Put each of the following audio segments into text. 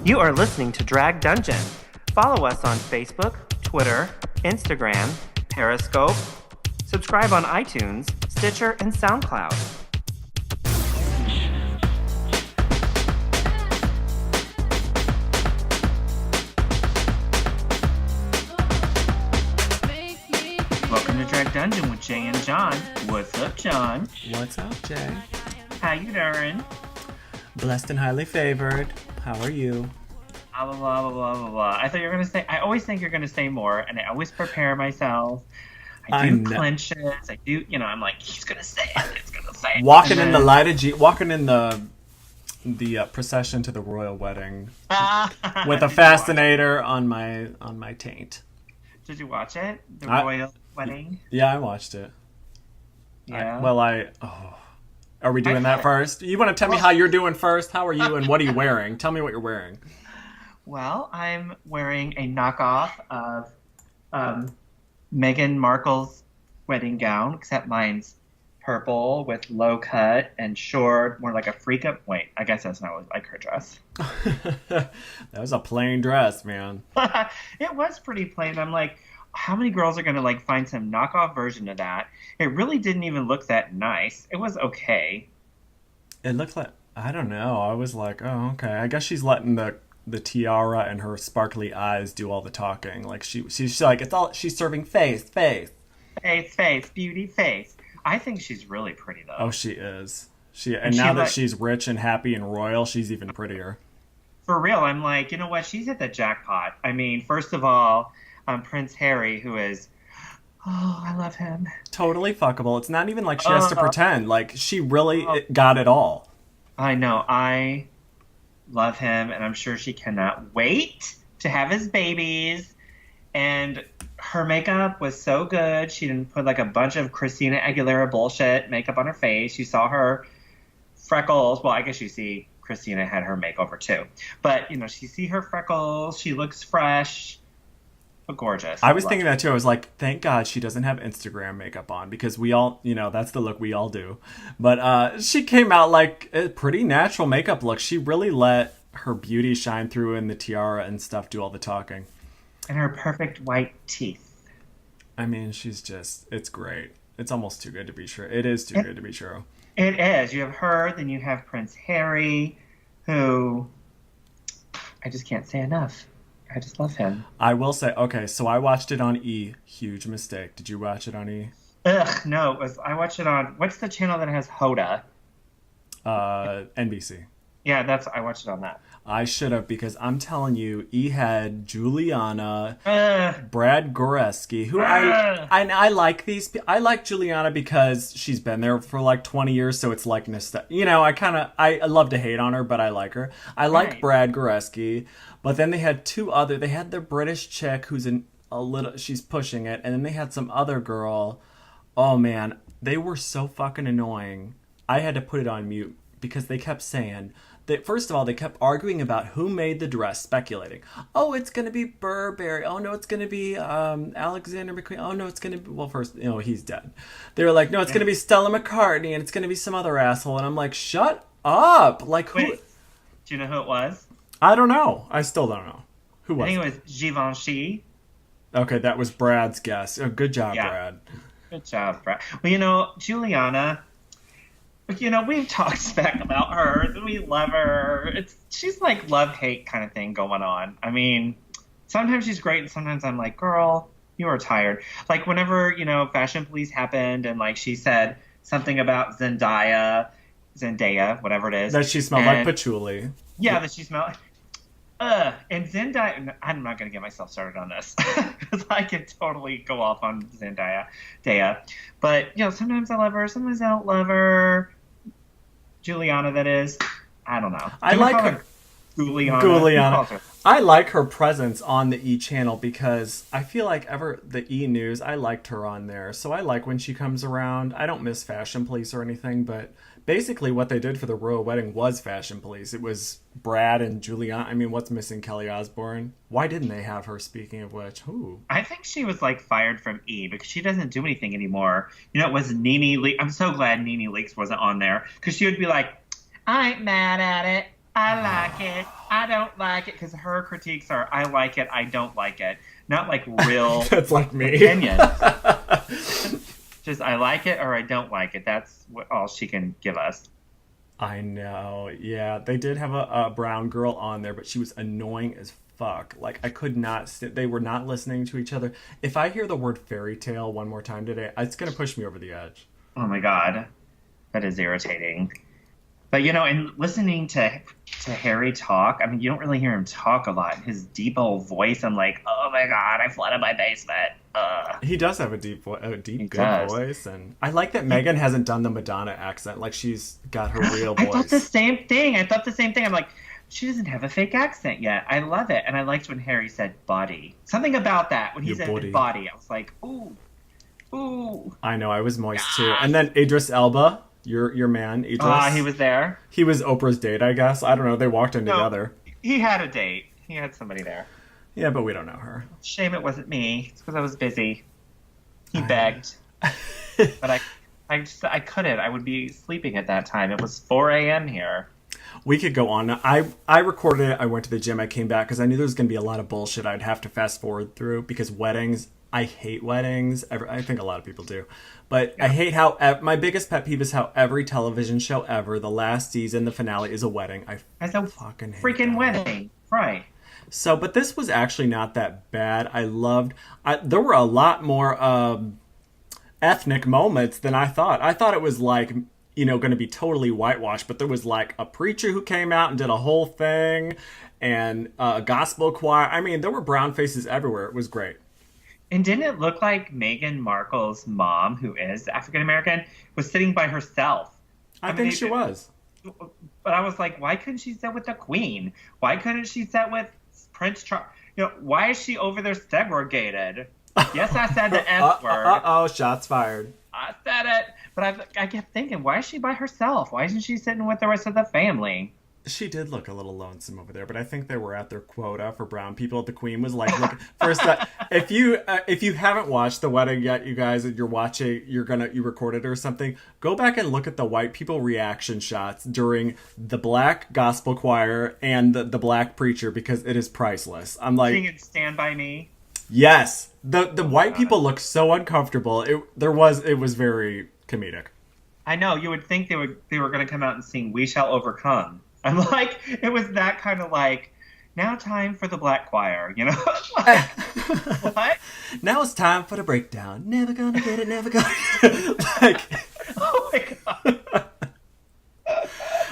You are listening to Drag Dungeon. Follow us on Facebook, Twitter, Instagram, Periscope. Subscribe on iTunes, Stitcher, and Soundcloud. Welcome to Drag Dungeon with Jay and John. What's up, John? What's up, Jay? How you doing? Blessed and highly favored. How are you? Blah, blah, blah, blah, blah, blah. I thought you were going to say, I always think you're going to say more, and I always prepare myself. I do clenches. I do, I'm like, he's going to say it. He's going to say it. Walking in the light of walking in the procession to the royal wedding with a fascinator on my taint. Did you watch it? The royal wedding? Yeah, I watched it. Yeah. Are we doing that first? You want to tell me how you're doing first? How are you and what are you wearing? Tell me what you're wearing. Well, I'm wearing a knockoff of Meghan Markle's wedding gown, except mine's purple with low cut and short, more like a freak up. Wait, I guess that's not like her dress. That was a plain dress, man. It was pretty plain. I'm like, how many girls are going to find some knockoff version of that? It really didn't even look that nice. It was okay. It looked like, I don't know. I was like, oh, okay. I guess she's letting the tiara and her sparkly eyes do all the talking. Like she's like, she's serving face, beauty face. I think she's really pretty though. Oh, she is. Now that she's rich and happy and royal, she's even prettier. For real, I'm like, you know what? She's hit the jackpot. I mean, first of all, Prince Harry, who is, I love him. Totally fuckable. It's not even like she has to pretend. Like, she really got it all. I know. I love him, and I'm sure she cannot wait to have his babies. And her makeup was so good. She didn't put a bunch of Christina Aguilera bullshit makeup on her face. You saw her freckles. Well, I guess you see Christina had her makeover too. But, you see her freckles. She looks fresh. Gorgeous. I was thinking that too. I was like, thank God she doesn't have Instagram makeup on because we all, that's the look we all do. But she came out like a pretty natural makeup look. She really let her beauty shine through in the tiara and stuff, do all the talking. And her perfect white teeth. I mean, it's great. It's almost too good to be true. It is too good to be true. It is. You have her, then you have Prince Harry, who I just can't say enough. I just love him. I will say, okay, so I watched it on E. Huge mistake. Did you watch it on E? Ugh, no. I watched it on, what's the channel that has Hoda? NBC. Yeah, I watched it on that. I should have, because I'm telling you, E had Juliana, Brad Goreski, who I like these. I like Juliana because she's been there for 20 years, so it's like nostalgia. I love to hate on her, but I like her. I like Brad Goreski, but then they had they had the British chick who's she's pushing it, and then they had some other girl. Oh man, they were so fucking annoying. I had to put it on mute because they kept saying. First of all, they kept arguing about who made the dress, speculating. Oh, it's going to be Burberry. Oh, no, it's going to be Alexander McQueen. Oh, no, it's going to be... Well, first, he's dead. They were like, no, it's going to be Stella McCartney, and it's going to be some other asshole. And I'm like, shut up. Like, who... Wait, do you know who it was? I don't know. I still don't know. Who was it? I think it was Givenchy. Okay, that was Brad's guess. Oh, good job, Brad. Good job, Brad. Well, Juliana... we've talked smack about her. We love her. She's like love-hate kind of thing going on. I mean, sometimes she's great, and sometimes I'm like, girl, you are tired. Like, whenever, Fashion Police happened, and, she said something about Zendaya, whatever it is. That she smelled like patchouli. Yeah, that she smelled like... And Zendaya... I'm not going to get myself started on this, because I could totally go off on Zendaya. But, sometimes I love her, sometimes I don't love her. Juliana, that is. I don't know. I like her. Juliana. I like her presence on the E channel because I feel like the E News, I liked her on there. So I like when she comes around. I don't miss Fashion Police or anything, but basically what they did for the royal wedding was Fashion Police. It was Brad and Juliana. I mean, what's missing? Kelly Osbourne. Why didn't they have her, speaking of which? Who? I think she was fired from E because she doesn't do anything anymore. It was Nene Leakes. I'm so glad Nene Leakes wasn't on there because she would be like, I ain't mad at it. I like it. I don't like it. Because her critiques are, I like it. I don't like it. Not like real That's like me. opinions. Just I like it or I don't like it. That's what all she can give us. I know. Yeah, they did have a brown girl on there, but she was annoying as fuck. Like I could not. They were not listening to each other. If I hear the word fairy tale one more time today, it's gonna push me over the edge. Oh my God. That is irritating. But and listening to Harry talk, I mean, you don't really hear him talk a lot. His deep old voice, I'm like, oh my God, I flooded my basement. He does have a deep, good voice, and I like that Megan hasn't done the Madonna accent. Like she's got her real voice. I thought the same thing. I'm like, she doesn't have a fake accent yet. I love it, and I liked when Harry said body. Something about that when he said body. I was like, ooh, ooh. I know, I was moist too. And then Idris Elba. Your man, Idris. He was there. He was Oprah's date, I guess. I don't know. They walked in together. He had a date. He had somebody there. Yeah, but we don't know her. Shame it wasn't me. It's because I was busy. He begged. But I couldn't. I would be sleeping at that time. It was 4 a.m. here. We could go on. I recorded it. I went to the gym. I came back because I knew there was going to be a lot of bullshit I'd have to fast forward through because weddings. I hate weddings. I think a lot of people do. But yeah. I hate how my biggest pet peeve is how every television show ever, the last season, the finale is a wedding. I fucking hate freaking that. Wedding. Right. So, but this was actually not that bad. There were a lot more ethnic moments than I thought. I thought it was like, going to be totally whitewashed, but there was like a preacher who came out and did a whole thing and a gospel choir. I mean, there were brown faces everywhere. It was great. And didn't it look like Meghan Markle's mom, who is African-American, was sitting by herself? I think she was. But I was like, why couldn't she sit with the Queen? Why couldn't she sit with Prince Charles? Why is she over there segregated? Yes, I said the S word. Uh-oh, shots fired. I said it. But I kept thinking, why is she by herself? Why isn't she sitting with the rest of the family? She did look a little lonesome over there, but I think they were at their quota for brown people. The Queen was like, look, first, if you haven't watched the wedding yet, you guys, and you're watching, you recorded it or something, go back and look at the white people reaction shots during the black gospel choir and the black preacher because it is priceless. I'm like, singing "Stand by Me." Yes, the white people look so uncomfortable. It was very comedic. I know. You would think they were going to come out and sing "We Shall Overcome." I'm like, it was that kind of like, now time for the black choir, like, what? Now it's time for the breakdown. Never gonna get it, never gonna get it. Like, oh my God.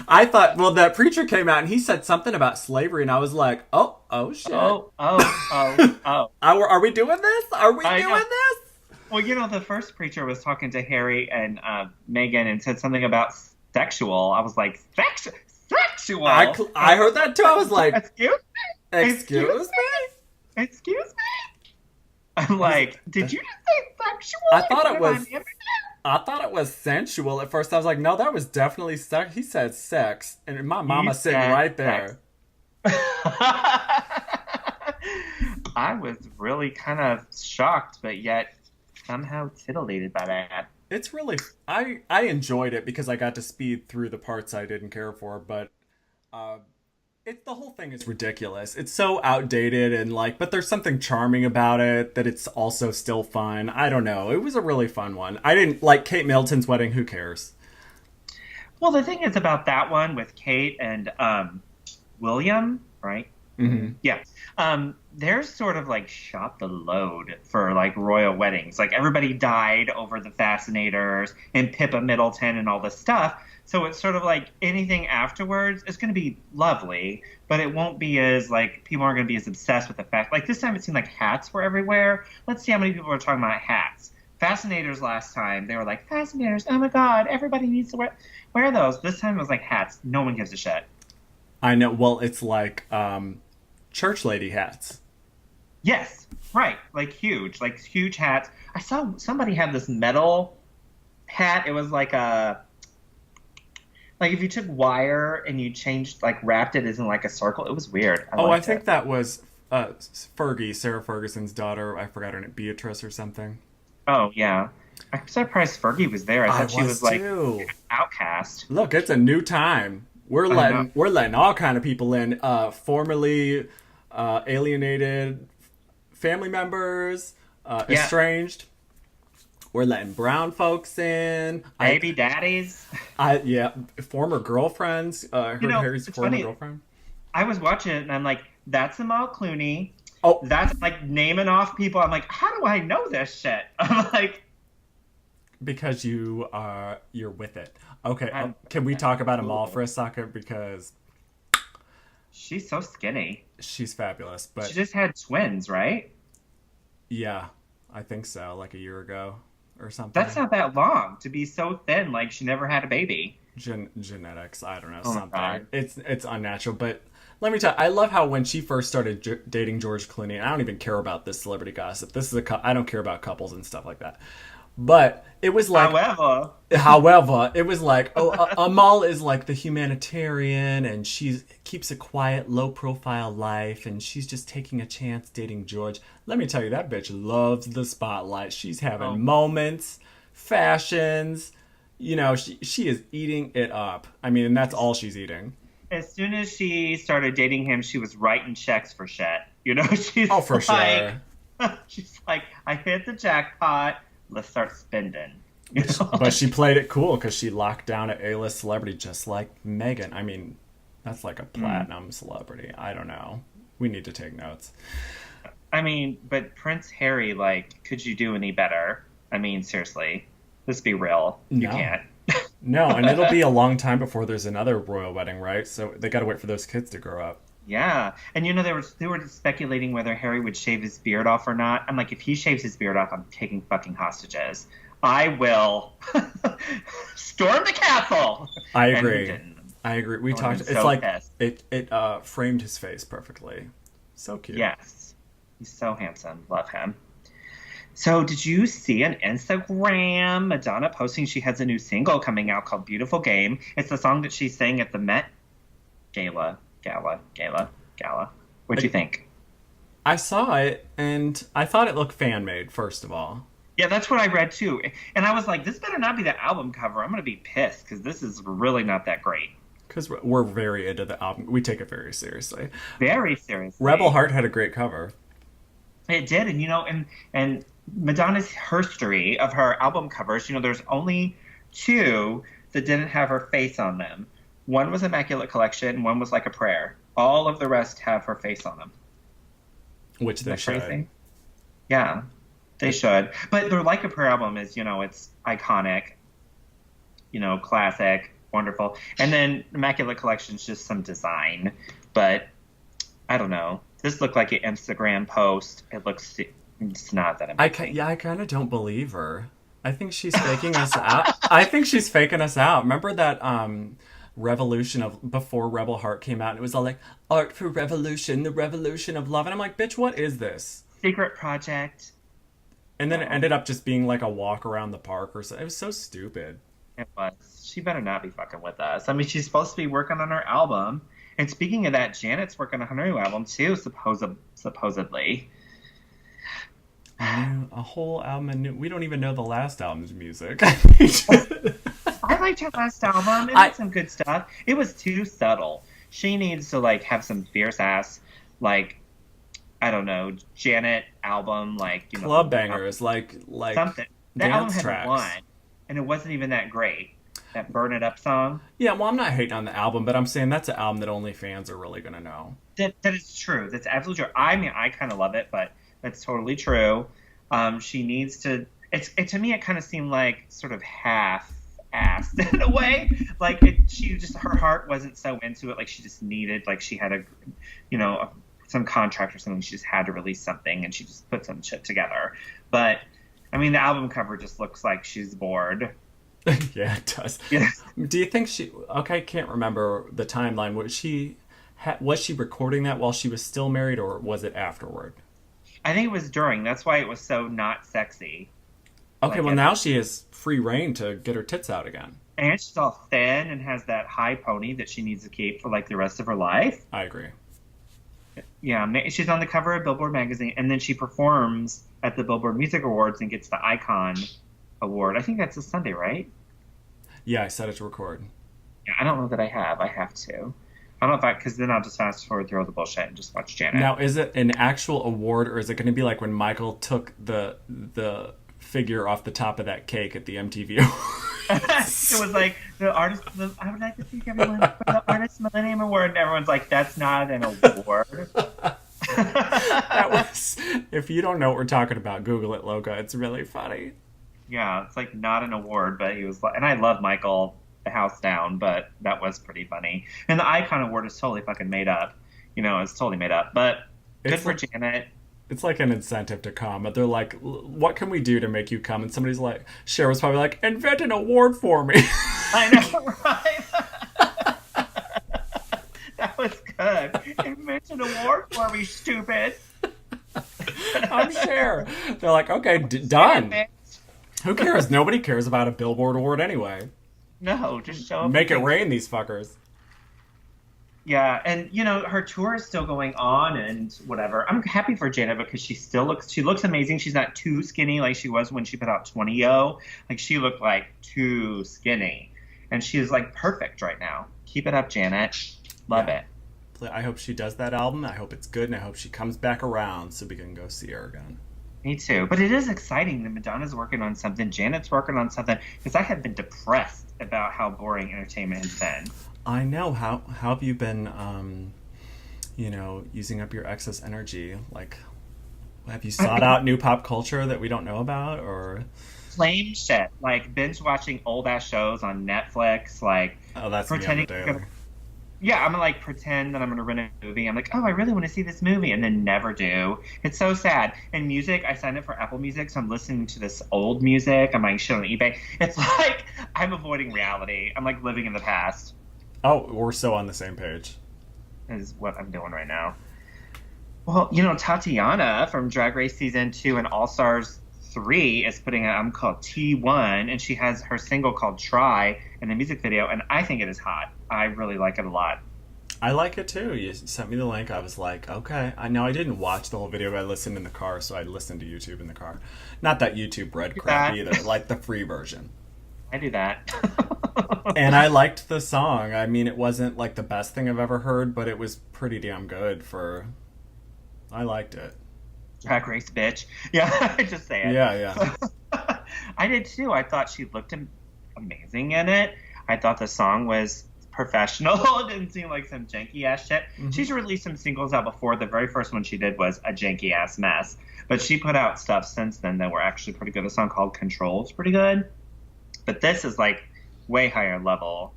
I thought, well, that preacher came out and he said something about slavery, and I was like, oh shit. Oh. Are we doing this? Are we doing this? Well, the first preacher was talking to Harry and Meghan and said something about sexual. I was like, sexual? I heard that too. I was like, Excuse me? I'm like, did you just say sexual? I thought it was sensual at first. I was like, no, that was definitely sex. He said sex, and my mama's sitting right there. I was really kind of shocked, but yet somehow titillated by that. It's really, I enjoyed it because I got to speed through the parts I didn't care for, but the whole thing is ridiculous. It's so outdated and but there's something charming about it that it's also still fun. I don't know. It was a really fun one. I didn't like Kate Middleton's wedding. Who cares? Well, the thing is about that one with Kate and William, right? Mm-hmm. Yeah. They're sort of like shot the load for like royal weddings. Like everybody died over the Fascinators and Pippa Middleton and all this stuff. So it's sort of like anything afterwards is going to be lovely, but it won't be as like people aren't going to be as obsessed with the fact. Like this time it seemed like hats were everywhere. Let's see how many people are talking about hats. Fascinators last time, they were like, Fascinators, oh my God, everybody needs to wear those. This time it was like hats. No one gives a shit. I know. Well, it's like church lady hats. Yes, right. Like huge hats. I saw somebody have this metal hat. It was like if you took wire and you changed, wrapped it as in like a circle. It was weird. I think that was Fergie, Sarah Ferguson's daughter. I forgot her name, Beatrice or something. Oh, yeah. I'm surprised Fergie was there. I thought she was like an outcast. Look, it's a new time. We're letting all kind of people in. Formerly alienated family members, estranged. We're letting brown folks in. Baby daddies. Former girlfriends. Heard Harry's former funny. Girlfriend. I was watching it and I'm like, that's Amal Clooney. Oh, that's like naming off people. I'm like, how do I know this shit? I'm like, because you're with it. Okay, can we talk about Amal for a second? Because she's so skinny. She's fabulous, but she just had twins, right? Yeah, I think so. Like a year ago or something. That's not that long to be so thin. Like she never had a baby. Genetics. I don't know, something. It's unnatural, but. Let me tell you, I love how when she first started dating George Clooney, and I don't even care about this celebrity gossip. I don't care about couples and stuff like that. But it was like, however, it was like, Amal is like the humanitarian, and she keeps a quiet, low-profile life, and she's just taking a chance dating George. Let me tell you, that bitch loves the spotlight. She's having moments, fashions. You know, she is eating it up. I mean, and that's all she's eating. As soon as she started dating him, she was writing checks for shit. You know, she's for sure. She's like, I hit the jackpot. Let's start spending. But she played it cool because she locked down an A-list celebrity just like Megan. I mean, that's like a platinum celebrity. I don't know. We need to take notes. I mean, but Prince Harry, like, could you do any better? I mean, seriously, let's be real. You can't. No, and it'll be a long time before there's another royal wedding, right? So they got to wait for those kids to grow up. Yeah, and you know they were speculating whether Harry would shave his beard off or not. I'm like, if he shaves his beard off, I'm taking fucking hostages. I will storm the castle. I agree. We talked. It's so like pissed. It framed his face perfectly. So cute. Yes, he's so handsome. Love him. So did you see on Instagram Madonna posting she has a new single coming out called Beautiful Game? It's the song that she sang at the Met Gala. What'd you think? I saw it, and I thought it looked fan-made, first of all. Yeah, that's what I read, too. And I was like, this better not be the album cover. I'm going to be pissed, because this is really not that great. Because we're very into the album. We take it very seriously. Very seriously. Rebel Heart had a great cover. It did, and, you know, and Madonna's history of her album covers, you know, there's only 2 that didn't have her face on them. One was Immaculate Collection, one was Like a Prayer. All of the rest have her face on them. Which they should. Crazy? Yeah, they should. But their Like a Prayer album is, you know, it's iconic, you know, classic, wonderful. And then Immaculate Collection is just some design. But I don't know. This looked like an Instagram post. It's not that amazing. I kind of don't believe her. I think she's faking us out. Remember that revolution of before Rebel Heart came out? And it was all like, art for revolution, the revolution of love. And I'm like, bitch, what is this? Secret project. And then it ended up just being like a walk around the park or something. It was so stupid. It was. She better not be fucking with us. I mean, she's supposed to be working on her album. And speaking of that, Janet's working on her new album too, supposedly. A whole album, and we don't even know the last album's music. I liked her last album. It had some good stuff. It was too subtle. She needs to like have some fierce ass, like, I don't know, Janet album, like, you know, club bangers, like something. That album had tracks. one, and it wasn't even that great. That Burn It Up song. Yeah, well, I'm not hating on the album, but I'm saying that's an album that only fans are really gonna know. That is true. That's absolutely true. I mean, I kind of love it, but that's totally true. She needs to. To me, it kind of seemed like sort of half-assed in a way. Like her heart wasn't so into it. Like she just needed, like she had some contract or something. She just had to release something, and she just put some shit together. But I mean, the album cover just looks like she's bored. Yeah, it does. Yeah. Do you think she? Okay, I can't remember the timeline. Was she recording that while she was still married, or was it afterward? I think it was during. That's why it was so not sexy. Okay, well now she has free reign to get her tits out again. And she's all thin and has that high pony that she needs to keep for like the rest of her life. I agree. Yeah, she's on the cover of Billboard magazine, and then she performs at the Billboard Music Awards and gets the Icon Award. I think that's a Sunday, right? Yeah, I set it to record. Yeah, I don't know that I have. I have to. I don't know if I, because then I'll just fast forward through all the bullshit and just watch Janet. Now, is it an actual award, or is it going to be like when Michael took the figure off the top of that cake at the MTV It was like the artist. I would like to thank everyone for the Artist Millennium Award, and everyone's like, "That's not an award." That was. If you don't know what we're talking about, Google it, Loga. It's really funny. Yeah, it's like not an award, but he was like, and I love Michael the house down, but that was pretty funny. And the icon award is totally fucking made up. It's totally made up. But good for Janet. It's like an incentive to come. They're like, what can we do to make you come? And somebody's like, Cher was probably like, invent an award for me. I know, right? That was good. Invent an award for me, stupid. I'm Cher. They're like, okay, done. Who cares? Nobody cares about a Billboard award anyway. No, just show up. Make it rain, these fuckers. Yeah, and her tour is still going on and whatever. I'm happy for Janet because she looks amazing. She's not too skinny like she was when she put out 20-0. Like she looked like too skinny. And she's like perfect right now. Keep it up, Janet. Love it. I hope she does that album. I hope it's good, and I hope she comes back around so we can go see her again. Me too. But it is exciting that Madonna's working on something, Janet's working on something, because I have been depressed about how boring entertainment has been. I know. How have you been, using up your excess energy? Like, have you sought out new pop culture that we don't know about, or flame shit? Like binge watching old ass shows on Netflix. Like, oh, that's pretending. Yeah, I'm gonna like pretend that I'm gonna rent a movie. I'm like, oh, I really want to see this movie, and then never do. It's so sad. And music, I signed up for Apple Music, so I'm listening to this old music. I'm buying shit on eBay. It's like I'm avoiding reality. I'm like living in the past. Oh, we're so on the same page. Is what I'm doing right now. Well, Tatiana from Drag Race Season 2 and All Stars 3 is putting an album called T1, and she has her single called Try in the music video, and I think it is hot. I really like it a lot. I like it too. You sent me the link. I was like, okay. I didn't watch the whole video, but I listened in the car, so I listened to YouTube in the car. Not that YouTube breadcrumb either, like the free version. I do that. And I liked the song. I mean, it wasn't like the best thing I've ever heard, but it was pretty damn good I liked it. Drag Race bitch. Yeah, just say it. Yeah. I did too. I thought she looked amazing in it. I thought the song was professional. It didn't seem like some janky ass shit. Mm-hmm. She's released some singles out before. The very first one she did was a janky ass mess. But she put out stuff since then that were actually pretty good. A song called Control is pretty good. But this is like way higher level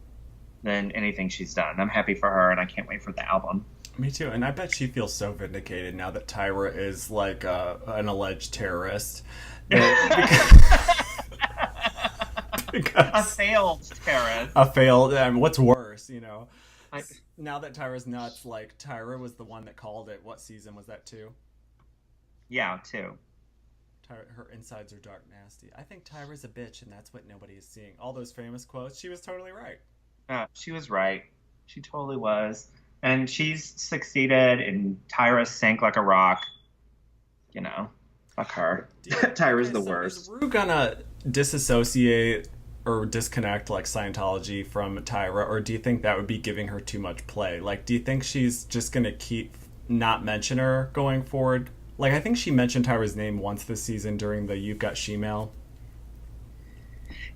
than anything she's done. I'm happy for her, and I can't wait for the album. Me too, and I bet she feels so vindicated now that Tyra is like an alleged terrorist. Because a failed terrorist. A failed. What's worse, now that Tyra's nuts, like Tyra was the one that called it. What season was that? 2? Yeah, 2. Her insides are dark, nasty. I think Tyra's a bitch, and that's what nobody is seeing. All those famous quotes. She was totally right. She was right. She totally was. And she's succeeded, and Tyra sank like a rock. Fuck her. Tyra's the worst. Is Ru gonna disassociate or disconnect like Scientology from Tyra, or do you think that would be giving her too much play? Like, do you think she's just gonna keep not mention her going forward? Like, I think she mentioned Tyra's name once this season during the You've Got She-Mail.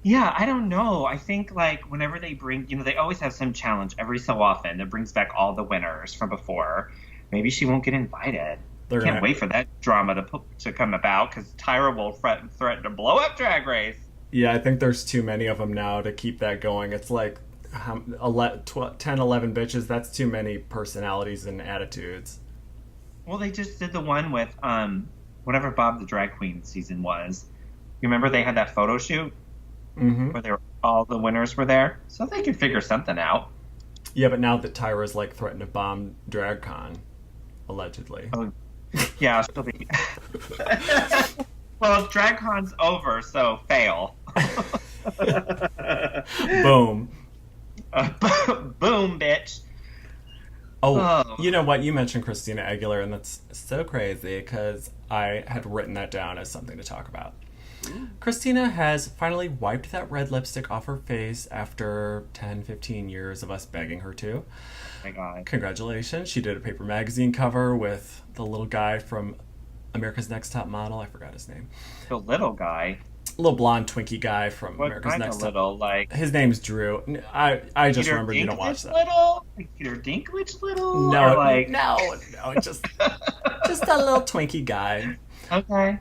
Yeah, I don't know. I think, like, whenever they bring, they always have some challenge every so often that brings back all the winners from before. Maybe she won't get invited. Can't wait for that drama to come about, because Tyra will threaten to blow up Drag Race. Yeah, I think there's too many of them now to keep that going. It's like 10, 11 bitches. That's too many personalities and attitudes. Well, they just did the one with whatever Bob the Drag Queen season was. You remember they had that photo shoot? Mm-hmm. Where all the winners were there? So they could figure something out. Yeah, but now that Tyra's like threatened to bomb DragCon, allegedly. Oh, yeah, she'll be... Well, DragCon's over, so fail. Boom. Boom, bitch. Oh, you know what? You mentioned Christina Aguilera, and that's so crazy because I had written that down as something to talk about. Christina has finally wiped that red lipstick off her face after 10, 15 years of us begging her to. Oh my God. Congratulations. She did a Paper Magazine cover with the little guy from America's Next Top Model. I forgot his name. The little guy. Little blonde Twinkie guy from What America's kind Next of Top. little, like... His name's Drew. I just Peter remembered you don't watch that. Little? Like Peter Dinklage little? No, or like... no, just a little Twinkie guy. Okay.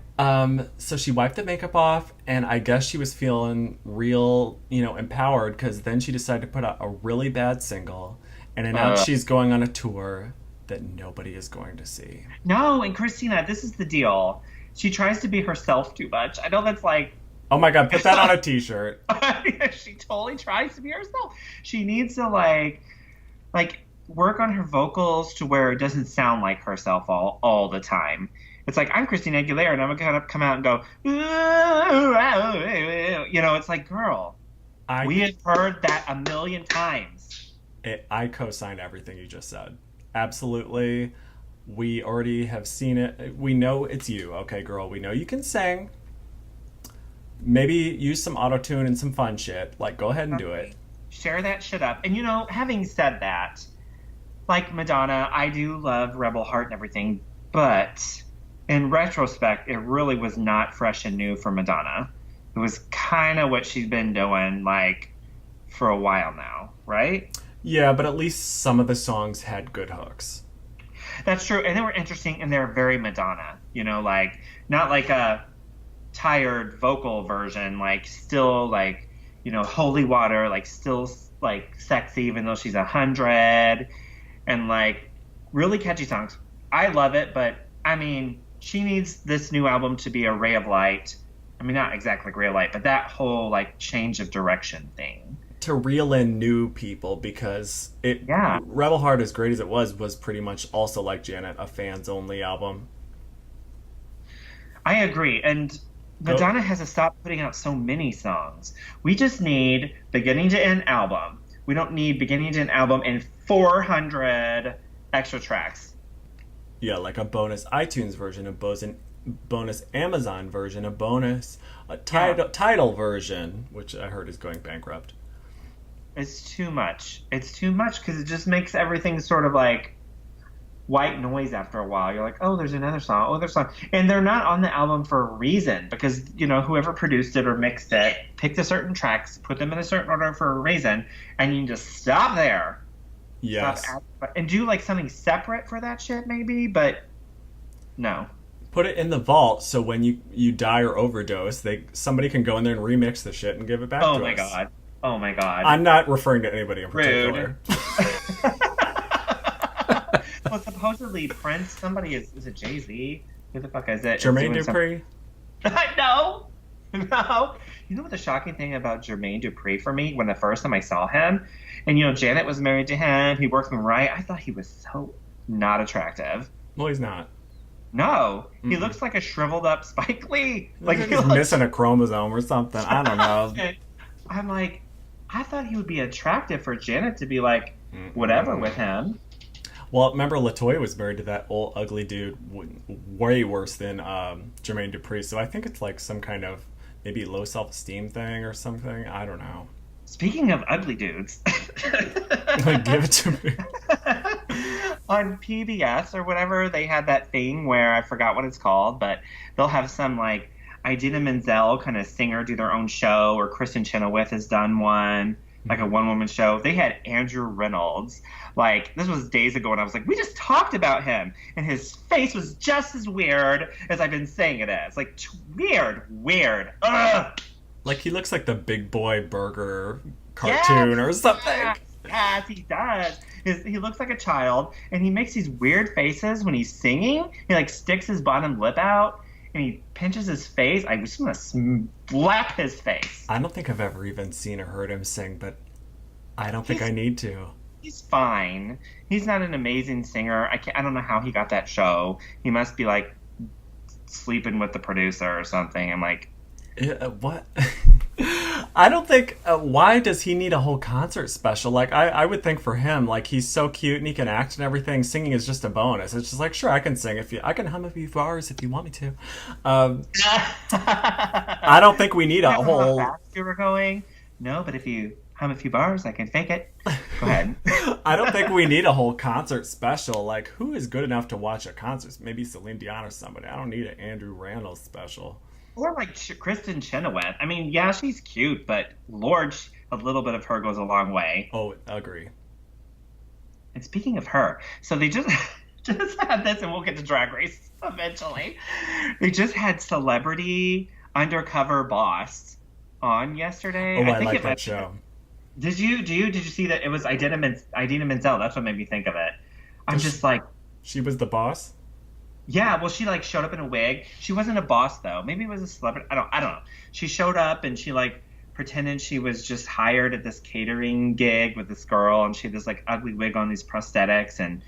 So she wiped the makeup off, and I guess she was feeling real, empowered, because then she decided to put out a really bad single and announced she's going on a tour that nobody is going to see. No, and Christina, this is the deal. She tries to be herself too much. I know that's like... Oh my God, put that on a t-shirt. She totally tries to be herself. She needs to like work on her vocals to where it doesn't sound like herself all the time. It's like, I'm Christina Aguilera, and I'm gonna come out and go, it's like, girl, we have heard that a million times. I co-sign everything you just said. Absolutely. We already have seen it. We know it's you, okay, girl. We know you can sing. Maybe use some auto-tune and some fun shit. Like, go ahead and do it. Share that shit up. And, having said that, like Madonna, I do love Rebel Heart and everything, but in retrospect, it really was not fresh and new for Madonna. It was kind of what she's been doing, like, for a while now, right? Yeah, but at least some of the songs had good hooks. That's true. And they were interesting, and they were very Madonna. Not like a tired vocal version, like still like holy water, like still like sexy even though she's 100, and like really catchy songs. I love it, but I mean, she needs this new album to be a ray of light. I mean, not exactly like ray of light, but that whole like change of direction thing to reel in new people, because Rebel Heart, as great as it was pretty much also, like Janet, a fans only album. I agree, and Madonna has to stop putting out so many songs. We just need beginning to end album. We don't need beginning to end album and 400 extra tracks. Yeah, like a bonus iTunes version, a bonus Amazon version, a title version, which I heard is going bankrupt. It's too much. It's too much because it just makes everything sort of like white noise after a while. You're like, oh, there's another song. Oh, there's a song. And they're not on the album for a reason, because, whoever produced it or mixed it picked a certain tracks, put them in a certain order for a reason, and you can just stop there. Yes. And do like something separate for that shit maybe, but no. Put it in the vault so when you die or overdose, somebody can go in there and remix the shit and give it back to us. Oh my God. I'm not referring to anybody in particular. Well, supposedly Prince, somebody is it Jay-Z? Who the fuck is it? Jermaine Dupri? No. You know what the shocking thing about Jermaine Dupri for me, when the first time I saw him, and Janet was married to him, he worked him right, I thought he was so not attractive. Well, he's not. No. He looks like a shriveled up Spike Lee. Like he's missing a chromosome or something. I don't know. I'm like, I thought he would be attractive for Janet to be like whatever with him. Well, remember LaToya was married to that old ugly dude, way worse than Jermaine Dupri. So I think it's like some kind of maybe low self-esteem thing or something. I don't know. Speaking of ugly dudes, give it to me. On PBS or whatever, they had that thing where I forgot what it's called, but they'll have some like Idina Menzel kind of singer do their own show, or Kristen Chenoweth has done one. Like a one-woman show. They had Andrew Reynolds. Like, this was days ago, and I was like, we just talked about him. And his face was just as weird as I've been saying it as. Like, weird. Ugh! Like, he looks like the Big Boy Burger cartoon or something. Yes, he does. He looks like a child, and he makes these weird faces when he's singing. He, like, sticks his bottom lip out, and he pinches his face. I just want to slap his face. I don't think I've ever even seen or heard him sing, but I don't think I need to. He's fine. He's not an amazing singer. I don't know how he got that show. He must be like sleeping with the producer or something. I'm like, what? I don't think. Why does he need a whole concert special? Like, I would think for him, like, he's so cute and he can act and everything. Singing is just a bonus. It's just like, sure, I can sing if you. I can hum a few bars if you want me to. I don't think we need a whole. How fast you were going? No, but if you hum a few bars, I can fake it. Go ahead. I don't think we need a whole concert special. Like, who is good enough to watch a concert? Maybe Celine Dion or somebody. I don't need an Andrew Rannells special. Or like Kristen Chenoweth. I mean, yeah, she's cute, but Lord, a little bit of her goes a long way. Oh, agree. And speaking of her, so they just had this, and we'll get to Drag Race eventually. They just had Celebrity Undercover Boss on yesterday. Oh, I like that show. Did you see that it was Idina Menzel? That's what made me think of it. I'm just like, she was the boss. Yeah, well, she like showed up in a wig. She wasn't a boss though. Maybe it was a celebrity. I don't know. She showed up and she like pretended she was just hired at this catering gig with this girl, and she had this like ugly wig on, these prosthetics, and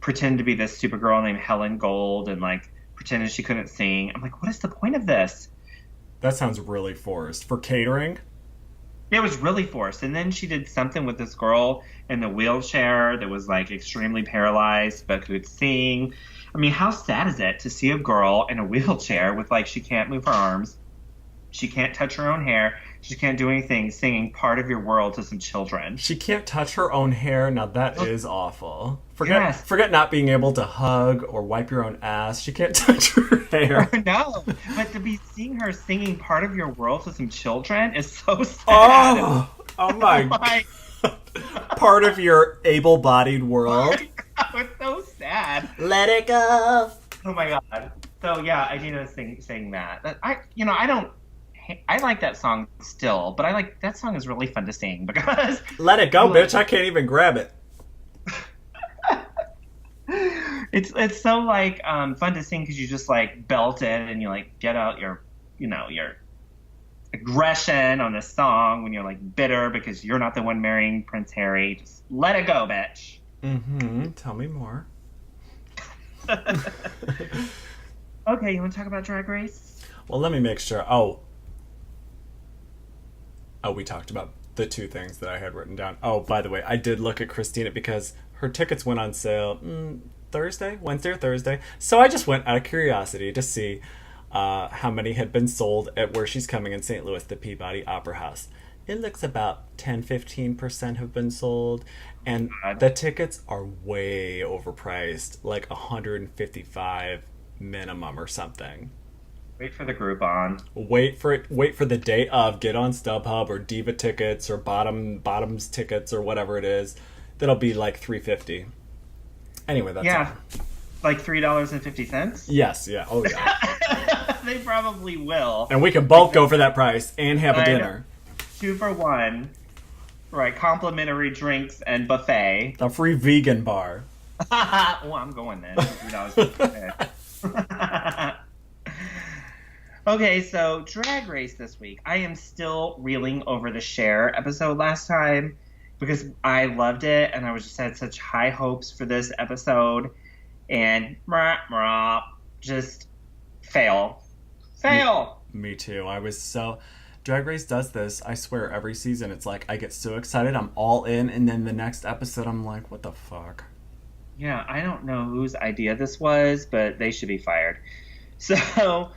pretended to be this super girl named Helen Gold, and like pretended she couldn't sing. I'm like, what is the point of this? That sounds really forced for catering. It was really forced. And then she did something with this girl in the wheelchair that was like extremely paralyzed but could sing. I mean, how sad is it to see a girl in a wheelchair with like, she can't move her arms, she can't touch her own hair, she can't do anything, singing Part of Your World to some children. She can't touch her own hair. Now that is awful. Forget not being able to hug or wipe your own ass. She can't touch her hair. No, but to be seeing her singing Part of Your World to some children is so sad. Oh my God. Part of your able-bodied world. It's so sad. Let it go. Oh my God. So yeah, Idina saying that. I like that song still, but that song is really fun to sing because Let it go, bitch. I can't even grab it. It's so like fun to sing because you just like belt it and you like get out your aggression on the song when you're like bitter because you're not the one marrying Prince Harry. Just let it go, bitch. Mm-hmm. Tell me more. Okay, you want to talk about Drag Race? Well, let me make sure. Oh, we talked about the two things that I had written down. Oh, by the way, I did look at Christina because her tickets went on sale Wednesday or Thursday. So I just went out of curiosity to see how many had been sold at where she's coming in St. Louis, the Peabody Opera House. It looks about 10-15% have been sold, and the tickets are way overpriced, like $155 minimum or something. Wait for the Groupon. Wait for it. Wait for the day of. Get on StubHub or Diva tickets or Bottoms tickets or whatever it is. That'll be like $3.50. Anyway, that's all. Like $3.50. Yes. Yeah. Oh yeah. They probably will. And we can both go for that price and have a dinner. 2 for 1. Right. Complimentary drinks and buffet. A free vegan bar. Well, I'm going then. $3.50. Okay, so Drag Race this week. I am still reeling over the Cher episode last time because I loved it and I just had such high hopes for this episode, and just fail. Me too. I was so... Drag Race does this, I swear, every season. It's like I get so excited, I'm all in, and then the next episode I'm like, what the fuck? Yeah, I don't know whose idea this was, but they should be fired. So...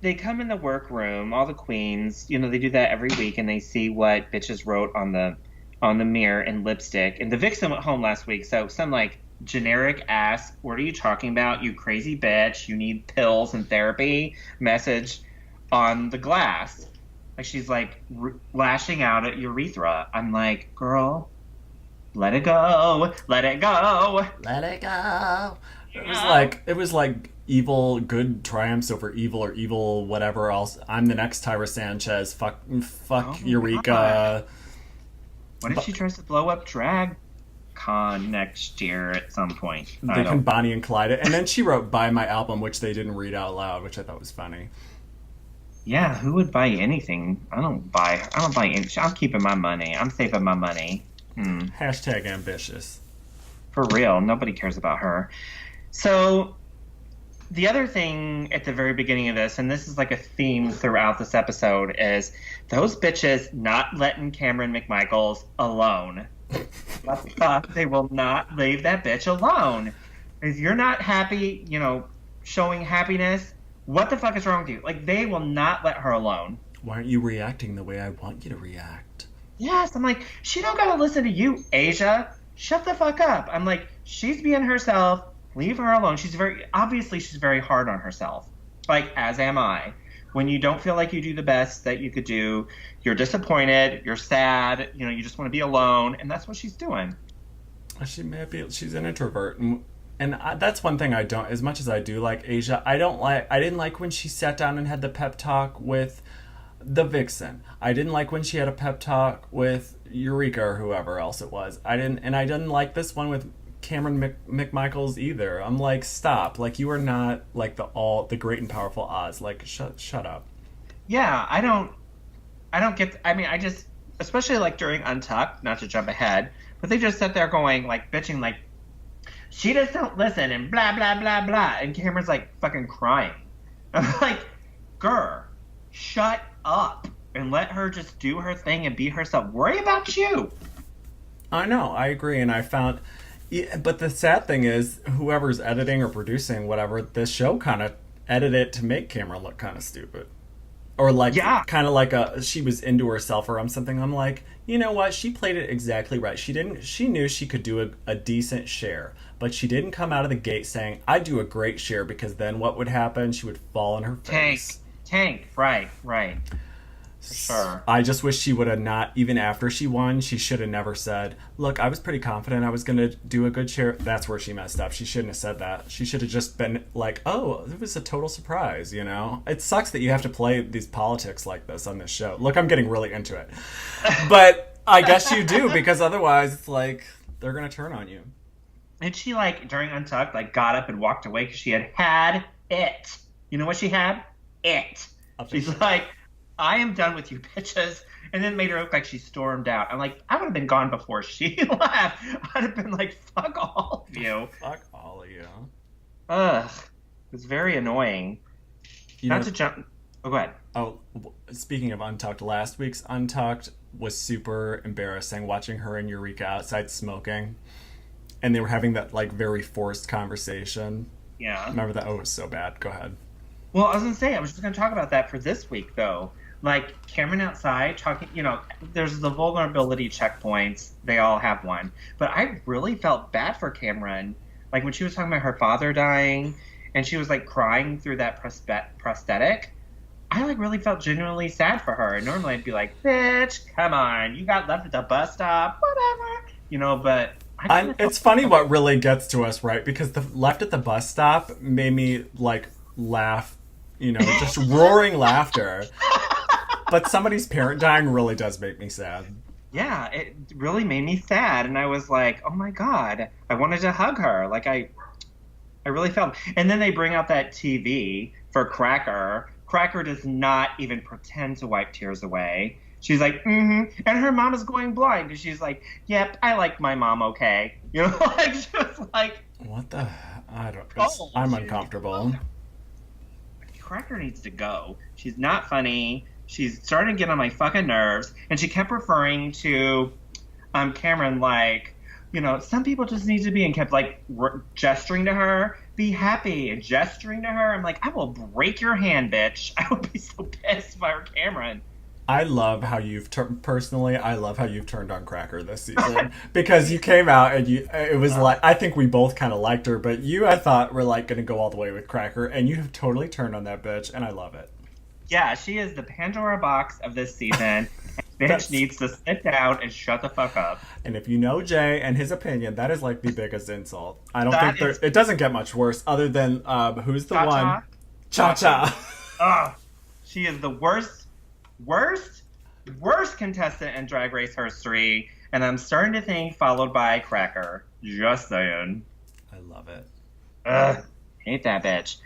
they come in the workroom, all the queens, they do that every week, and they see what bitches wrote on the mirror in lipstick. And the vixen went home last week, so some like generic ass, what are you talking about, you crazy bitch, you need pills and therapy message on the glass. Like she's like lashing out at urethra. I'm like, girl, let it go, let it go, let it go. It was like evil good triumphs over evil, or evil whatever else. I'm the next Tyra Sanchez. Fuck Eureka. God. What if she tries to blow up Drag Con next year at some point? They can Bonnie and Clyde it. And then she wrote "Buy My Album," which they didn't read out loud, which I thought was funny. Yeah, who would buy anything? I don't buy anything. I'm keeping my money. I'm saving my money. #ambitious. For real, nobody cares about her. So the other thing at the very beginning of this, and this is like a theme throughout this episode, is those bitches not letting Cameron McMichaels alone. They will not leave that bitch alone. If you're not happy, showing happiness, what the fuck is wrong with you? Like, they will not let her alone. Why aren't you reacting the way I want you to react? Yes, I'm like, she don't gotta listen to you, Asia. Shut the fuck up. I'm like, she's being herself. Leave her alone. She's very hard on herself. Like, as am I. When you don't feel like you do the best that you could do, you're disappointed, you're sad, you just want to be alone, and that's what she's doing. She's an introvert, and that's one thing I don't, as much as I do like Asia, I didn't like when she sat down and had the pep talk with the Vixen. I didn't like when she had a pep talk with Eureka or whoever else it was. I didn't like this one with Cameron McMichaels either. I'm like, stop. Like, you are not like the great and powerful Oz. Like, shut up. Yeah, I don't get. I mean, I just, especially like during Untucked, not to jump ahead, but they just sit there going like bitching like, she just don't listen and blah blah blah blah, and Cameron's like fucking crying. I'm like, girl, shut up and let her just do her thing and be herself. Worry about you. I know, I agree, and I found. Yeah, but the sad thing is, whoever's editing or producing whatever, this show kind of edited it to make Cameron look kind of stupid. Or like, kind of like she was into herself or something. I'm like, you know what? She played it exactly right. She knew she could do a decent share, but she didn't come out of the gate saying, I do a great share, because then what would happen? She would fall on her face. Tank, right. For sure. I just wish she would have not, even after she won, she should have never said, look, I was pretty confident I was going to do a good share. That's where she messed up. She shouldn't have said that. She should have just been like, oh, it was a total surprise, It sucks that you have to play these politics like this on this show. Look, I'm getting really into it. But I guess you do, because otherwise it's like, they're going to turn on you. And she, like, during Untucked, like, got up and walked away because she had it. You know what she had? It. She's like, I am done with you bitches. And then made her look like she stormed out. I'm like, I would have been gone before she left. I'd have been like, fuck all of you. Fuck all of you. Ugh. It's very annoying. Not to jump. Oh, go ahead. Oh, speaking of Untucked, last week's Untucked was super embarrassing, watching her and Eureka outside smoking. And they were having that, like, very forced conversation. Yeah. Remember that? Oh, it was so bad. Go ahead. Well, I was going to say, I was just going to talk about that for this week, though. Like, Cameron outside talking, there's the vulnerability checkpoints. They all have one. But I really felt bad for Cameron. Like, when she was talking about her father dying, and she was, like, crying through that prosthetic, I, like, really felt genuinely sad for her. And normally I'd be like, bitch, come on. You got left at the bus stop, whatever. But... it's funny what really gets to us, right? Because the left at the bus stop made me, like, laugh, just roaring laughter. But somebody's parent dying really does make me sad. Yeah, it really made me sad. And I was like, oh my God, I wanted to hug her. Like, I really felt. And then they bring out that TV for Cracker. Cracker does not even pretend to wipe tears away. She's like, mm-hmm. And her mom is going blind because she's like, yep, I like my mom okay. Like, she was like. What the? I don't. I'm uncomfortable. Cracker needs to go. She's not funny. She's starting to get on my fucking nerves. And she kept referring to Cameron like, some people just need to be, and kept like gesturing to her. Be happy and gesturing to her. I'm like, I will break your hand, bitch. I would be so pissed if I were Cameron. I love how you've I love how you've turned on Cracker this season, because you came out and it was like, I think we both kind of liked her, but I thought were like going to go all the way with Cracker, and you have totally turned on that bitch, and I love it. Yeah, she is the Pandora box of this season. Bitch needs to sit down and shut the fuck up. And if you know Jay and his opinion, that is like the biggest insult. I don't think it doesn't get much worse, other than who's the one? Cha-Cha. Ugh. She is the worst contestant in Drag Race history, and I'm starting to think followed by Cracker. Just saying. I love it. Ugh, hate that bitch.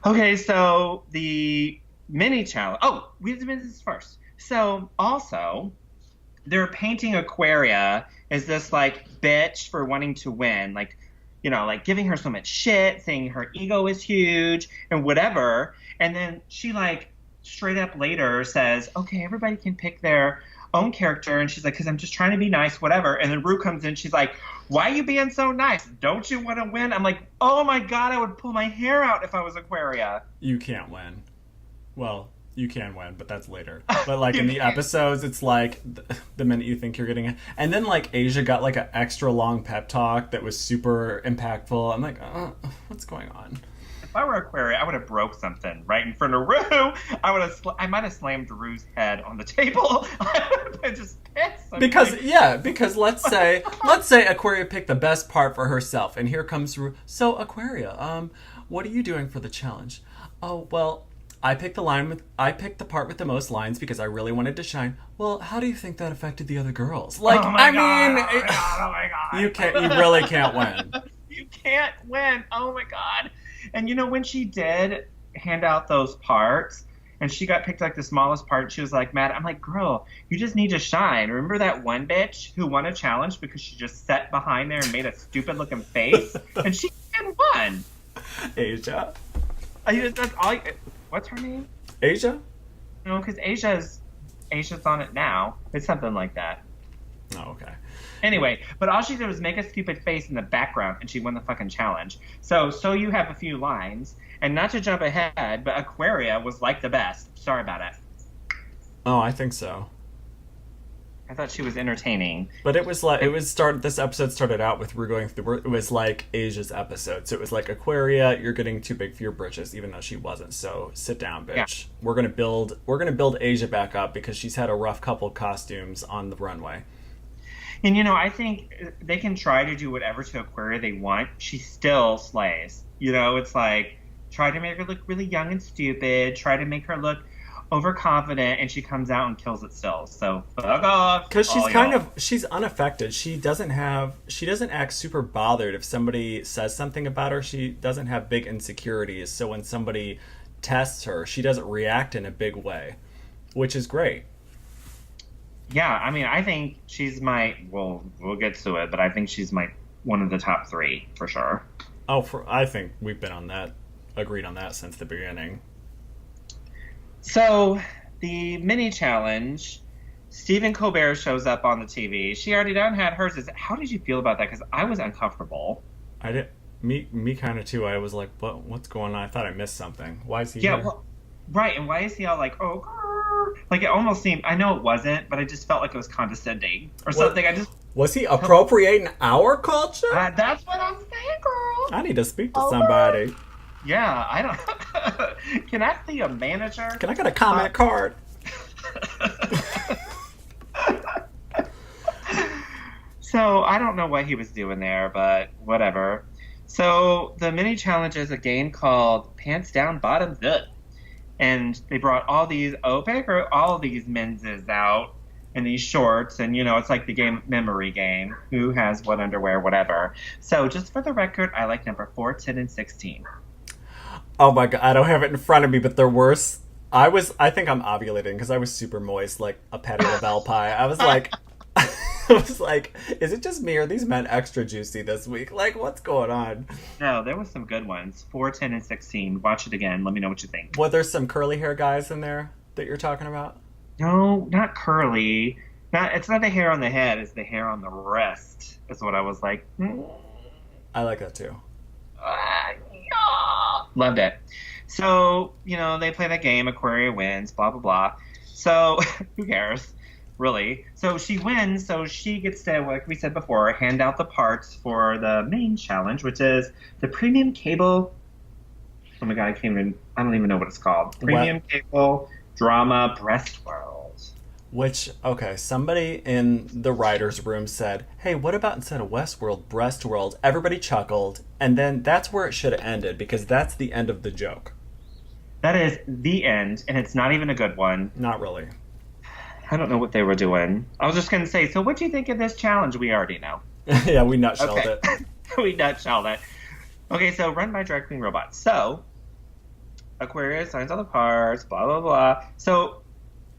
Okay, so the mini challenge. Oh, we have to do this first. So also, they're painting Aquaria as this like bitch for wanting to win. Like, like giving her so much shit, saying her ego is huge and whatever. And then she like straight up later says, okay, everybody can pick their own character. And she's like, because I'm just trying to be nice, whatever. And then Rue comes in. She's like, why are you being so nice? Don't you want to win? I'm like, oh my God, I would pull my hair out if I was Aquaria. You can't win. Well, you can win, but that's later. But like in the episodes, it's like the minute you think you're getting it. And then like Asia got like an extra long pep talk that was super impactful. I'm like, what's going on? If I were Aquaria, I would have broke something right in front of Rue. I might have slammed Rue's head on the table. I would have been just pissed. Because let's say Aquaria picked the best part for herself, and here comes Rue. So Aquaria, what are you doing for the challenge? Oh well, I picked the part with the most lines because I really wanted to shine. Well, how do you think that affected the other girls? Like, oh my God. You really can't win. You can't win. Oh my God. And when she did hand out those parts and she got picked like the smallest part, she was like mad. I'm like, girl, you just need to shine. Remember that one bitch who won a challenge because she just sat behind there and made a stupid looking face? And she won. Asia. That's all. What's her name? Asia? No, because Asia's on it now. It's something like that. Oh, okay. Anyway, but all she did was make a stupid face in the background, and she won the fucking challenge. So you have a few lines, and not to jump ahead, but Aquaria was like the best. Sorry about it. Oh, I think so. I thought she was entertaining. But this episode started out with Rue going through, it was like Asia's episode. So it was like, Aquaria, you're getting too big for your britches, even though she wasn't. So sit down, bitch. Yeah. We're gonna build Asia back up because she's had a rough couple costumes on the runway. And I think they can try to do whatever to Aquaria they want. She still slays. It's like, try to make her look really young and stupid, try to make her look overconfident, and she comes out and kills it still. So fuck off. Because she's unaffected. She doesn't act super bothered if somebody says something about her. She doesn't have big insecurities. So when somebody tests her, she doesn't react in a big way, which is great. Yeah, I mean, I think she's we'll get to it, but I think she's one of the top 3 for sure. I think we've been agreed on that since the beginning. So, the mini challenge, Stephen Colbert shows up on the TV. She already done had hers. How did you feel about that? Because I was uncomfortable. I did. Me kind of too. I was like, what's going on? I thought I missed something. Why is he here? Well, right, and why is he all like, oh, grrr? Like, it almost seemed, I know it wasn't, but I just felt like it was condescending or something. Was he appropriating our culture? That's what I'm saying, girl. I need to speak to somebody. Yeah, I don't. Can I see a manager? Can I get a comment card? So I don't know what he was doing there, but whatever. So the mini challenge is a game called Pants Down, Bottoms Up, and they brought all these menses out in these shorts, and it's like the memory game. Who has what underwear, whatever. So just for the record, I like number 4, 10, and 16. Oh my God, I don't have it in front of me, but they're worse. I think I'm ovulating because I was super moist, like a Patty LaBelle pie. I was like, is it just me or are these men extra juicy this week? Like, what's going on? No, there was some good ones. 4, 10, and 16. Watch it again. Let me know what you think. Well, there's some curly hair guys in there that you're talking about? No, not curly. It's not the hair on the head, it's the hair on the wrist. Is what I was like. I like that too. Loved it. So, they play that game, Aquaria wins, blah, blah, blah. So, who cares, really? So she wins, so she gets to, like we said before, hand out the parts for the main challenge, which is the premium cable. Oh my God, I don't even know what it's called. Premium cable drama Breastworld. Which, okay, somebody in the writer's room said, hey, what about instead of Westworld, Breastworld? Everybody chuckled, and then that's where it should have ended, because that's the end of the joke. That is the end, and it's not even a good one. Not really. I don't know what they were doing. I was just going to say, so what do you think of this challenge? We already know. Yeah, we nutshelled it. We nutshelled it. Okay, so run by Drag Queen Robots. So, Aquaria signs all the parts, blah, blah, blah. So,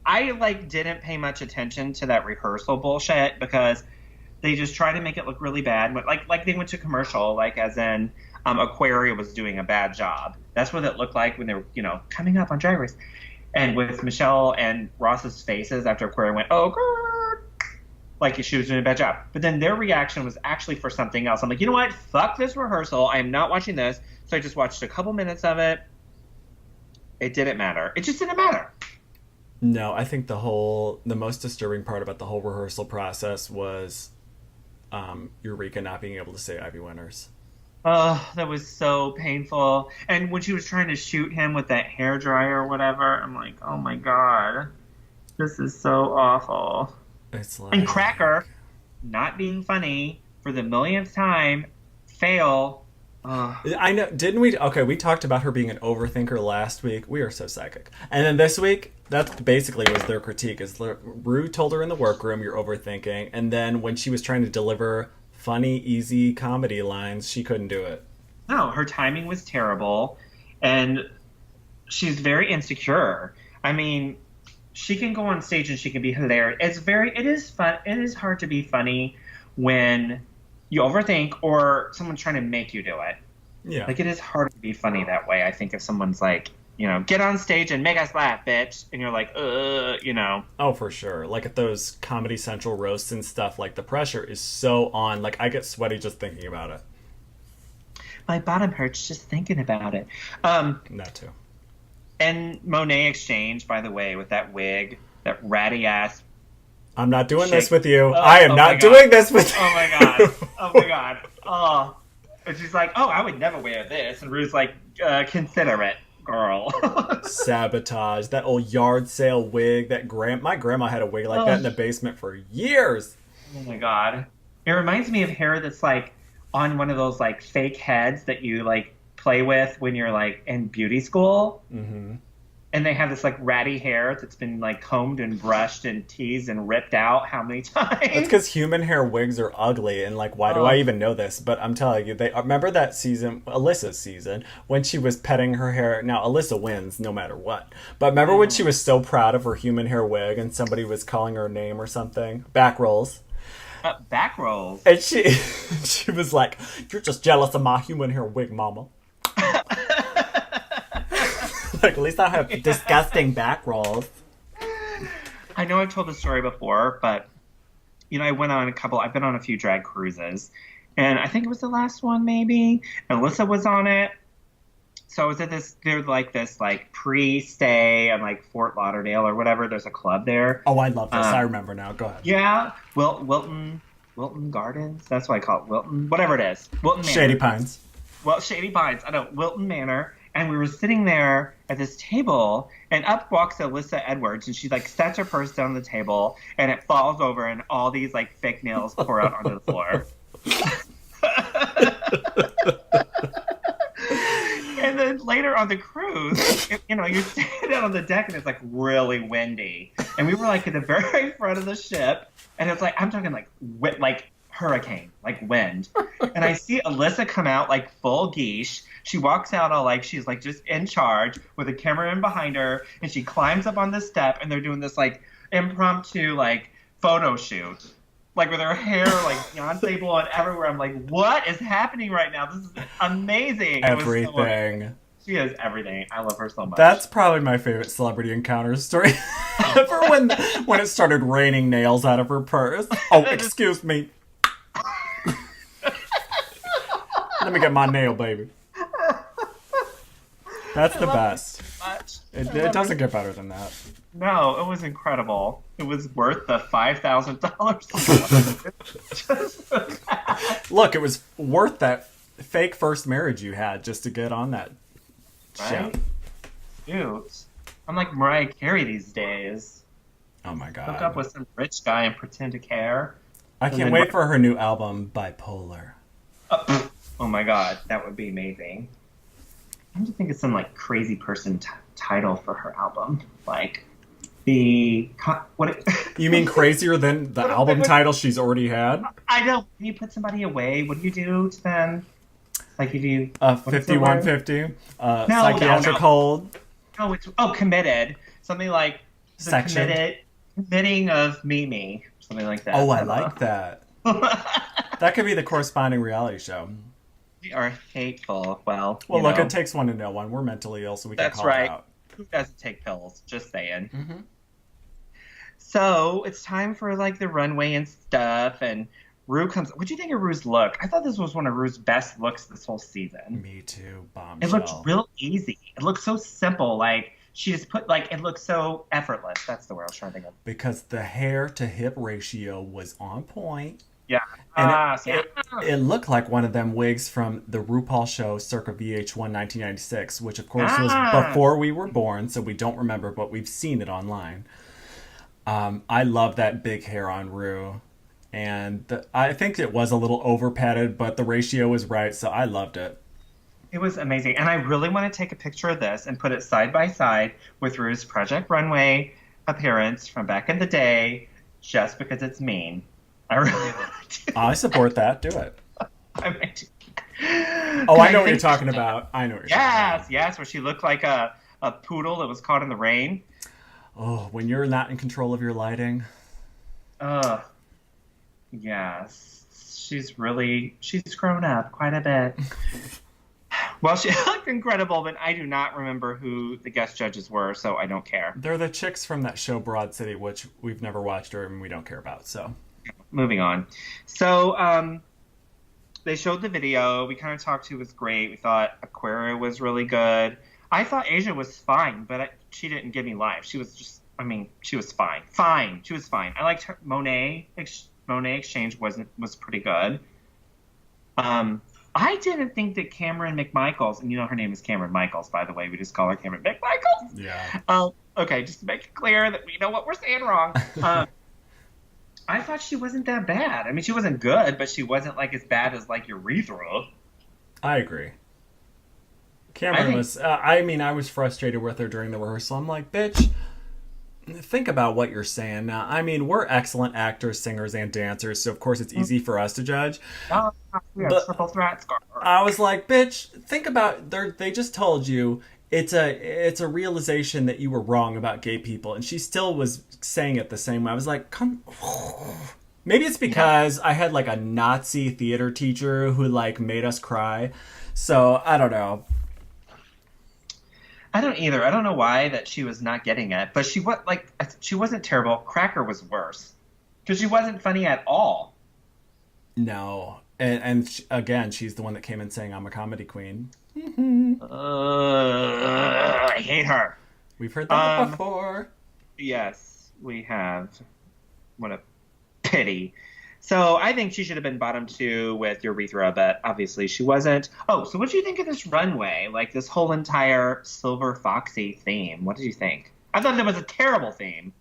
I, didn't pay much attention to that rehearsal bullshit because they just try to make it look really bad. But like they went to commercial, like as in Aquaria was doing a bad job. That's what it looked like when they were, coming up on Drag Race. And with Michelle and Ross's faces after Aquaria went, oh, God, like she was doing a bad job. But then their reaction was actually for something else. I'm like, you know what? Fuck this rehearsal. I am not watching this. So I just watched a couple minutes of it. It didn't matter. It just didn't matter. No, I think the most disturbing part about the whole rehearsal process was Eureka not being able to say Ivy Winters. Oh, that was so painful. And when she was trying to shoot him with that hairdryer or whatever, I'm like, oh my God, this is so awful. It's like... And Cracker, not being funny for the millionth time, fail. I know, didn't we? Okay, we talked about her being an overthinker last week. We are so psychic. And then this week, that basically was their critique. Is Rue told her in the workroom, you're overthinking. And then when she was trying to deliver funny, easy comedy lines, she couldn't do it. No, her timing was terrible. And she's very insecure. I mean, she can go on stage and she can be hilarious. It is fun. It is hard to be funny when you overthink or someone's trying to make you do it. Yeah. Like, it is hard to be funny that way. I think if someone's like, get on stage and make us laugh, bitch. And you're like, Oh, for sure. Like at those Comedy Central roasts and stuff, like the pressure is so on. Like I get sweaty just thinking about it. My bottom hurts just thinking about it. That too. And Monet Exchange, by the way, with that wig, that ratty ass. I'm not doing this with you. I am not doing this with you. Oh my God. Oh my God. Oh. And she's like, oh, I would never wear this. And Rue's like, consider it, girl. Sabotage. That old yard sale wig. My grandma had a wig like that in the basement for years. Oh my God. It reminds me of hair that's like on one of those like fake heads that you like play with when you're like in beauty school. Mm-hmm. And they have this like ratty hair that's been like combed and brushed and teased and ripped out how many times? It's because human hair wigs are ugly and like why do I even know this? But I'm telling you, they remember that season, Alyssa's season, when she was petting her hair. Now Alyssa wins no matter what. But remember when she was so proud of her human hair wig and somebody was calling her name or something? Back rolls. Back rolls. And she was like, "You're just jealous of my human hair wig, mama." Like, at least I have disgusting back rolls. I know I've told this story before, but, I've been on a few drag cruises. And I think it was the last one, maybe. And Alyssa was on it. So I was at this pre-stay in, like, Fort Lauderdale or whatever. There's a club there. Oh, I love this. I remember now. Go ahead. Yeah. Wilton Gardens? That's what I call it. Wilton. Whatever it is. Wilton Manor. Shady Pines. Well, Shady Pines. I know. Wilton Manor. And we were sitting there at this table, and up walks Alyssa Edwards, and she like sets her purse down on the table, and it falls over, and all these like fake nails pour out onto the floor. And then later on the cruise, you're standing down on the deck, and it's like really windy, and we were like at the very front of the ship, and it's like I'm talking like hurricane, like wind, and I see Alyssa come out like full geesh. She walks out all like she's like just in charge with a camera in behind her, and she climbs up on the step, and they're doing this like impromptu like photo shoot, like with her hair like Beyonce blowing everywhere. I'm like, what is happening right now? This is amazing. Everything. She is everything. I love her so much. That's probably my favorite celebrity encounters story ever. When it started raining nails out of her purse. Oh, excuse me. Let me get my nail, baby. That's the best. It doesn't get better than that. No, it was incredible. It was worth the $5,000. Look, it was worth that fake first marriage you had just to get on that show. Dude, I'm like Mariah Carey these days. Oh my God. Hook up with some rich guy and pretend to care. I can't wait for her new album, Bipolar. Oh my God, that would be amazing. I'm just thinking some like crazy person title for her album, like what? You mean crazier than the album title she's already had? I know. When you put somebody away, what do you do to them? Like if you 5150, psychiatric hold. No, it's committed. Something like committing of Mimi, something like that. Oh, I like that. That could be the corresponding reality show. We are hateful. Well, Well, look, it takes one to know one. We're mentally ill, so we can that's call it right. out. Who doesn't take pills? Just saying. Mm-hmm. So it's time for like the runway and stuff. And Rue comes. What do you think of Rue's look? I thought this was one of Rue's best looks this whole season. Me too. It Bombshell. looked real easy. It looked so simple. Like she just put like it looked so effortless. That's the word I was trying to think of. Because the hair to hip ratio was on point. Yeah. And it looked like one of them wigs from the RuPaul show circa VH1 1996, which of course was before we were born, so we don't remember, but we've seen it online. I love that big hair on Rue. And I think it was a little over padded, but the ratio was right, so I loved it. It was amazing. And I really want to take a picture of this and put it side by side with Rue's Project Runway appearance from back in the day, just because it's mean. I really want to. I support that. Do it. I mean, oh, I know what you're talking about. I know what you're talking about. Yes, where she looked like a poodle that was caught in the rain. Oh, when you're not in control of your lighting. Yes. She's grown up quite a bit. Well, she looked incredible, but I do not remember who the guest judges were, so I don't care. They're the chicks from that show Broad City, which we've never watched or and we don't care about, so. Moving on. So, they showed the video. We kind of talked to it was great. We thought Aquaria was really good. I thought Asia was fine, but she didn't give me life. She was just, she was fine. Fine. She was fine. I liked her. Monet Exchange was pretty good. I didn't think that Cameron McMichaels, and you know her name is Cameron Michaels, by the way. We just call her Cameron McMichaels. Yeah. Okay, just to make it clear that we know what we're saying wrong. I thought she wasn't that bad. She wasn't good, but she wasn't like as bad as like Urethra. I agree. Cameron was. I was frustrated with her during the rehearsal. I'm like, bitch, think about what you're saying now. We're excellent actors, singers, and dancers, so of course it's easy for us to judge. Oh, we are triple threats. I was like, bitch, think about. They just told you it's a realization that you were wrong about gay people, and she still was saying it the same way. I was like, come. Maybe it's because I had like a Nazi theater teacher who like made us cry. So I don't know. I don't either. I don't know why that she was not getting it, but she wasn't terrible. Cracker was worse because she wasn't funny at all. No, and again, she's the one that came in saying I'm a comedy queen. I hate her. We've heard that before. Yes, we have. What a pity. So I think she should have been bottom 2 with Urethra, but obviously she wasn't. Oh, so what do you think of this runway? Like this whole entire Silver Foxy theme. What did you think? I thought that was a terrible theme.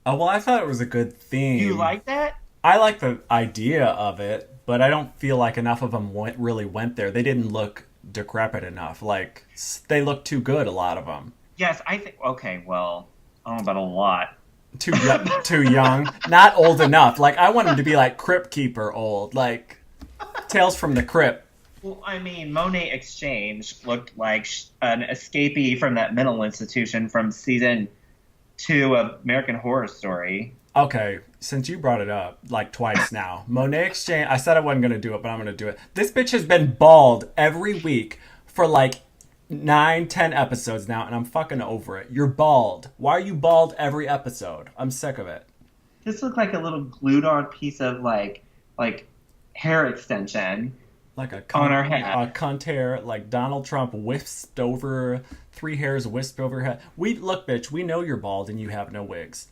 Oh, well, I thought it was a good theme. Do you like that? I like the idea of it, but I don't feel like enough of them really went there. They didn't look decrepit enough. Like, they looked too good, a lot of them. Yes, I think... Okay, well, I don't know about a lot. Too young. Not old enough. Like, I want him to be like Crypt Keeper old. Like, Tales from the Crypt. Well, Monet Exchange looked like an escapee from that mental institution from season 2 of American Horror Story. Okay, since you brought it up, like twice now. Monet Exchange, I said I wasn't going to do it, but I'm going to do it. This bitch has been bald every week for like 9-10 episodes now, and I'm fucking over it. You're bald. Why are you bald every episode? I'm sick of it. This looked like a little glued on piece of like hair extension. Like on her head. A cunt hair, like Donald Trump wisped over, 3 hairs wisped over her head. Look, bitch, we know you're bald and you have no wigs.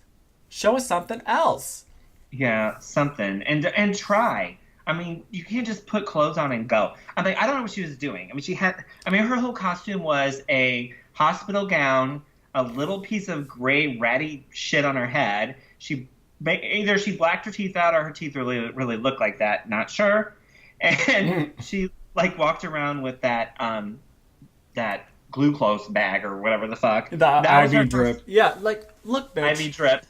Show us something else. Yeah, something. And try. You can't just put clothes on and go. I don't know what she was doing. Her whole costume was a hospital gown, a little piece of gray ratty shit on her head. Either she blacked her teeth out or her teeth really, really looked like that. Not sure. And she walked around with that glucose bag or whatever the fuck. The IV drip. Yeah, look, bitch. IV drip.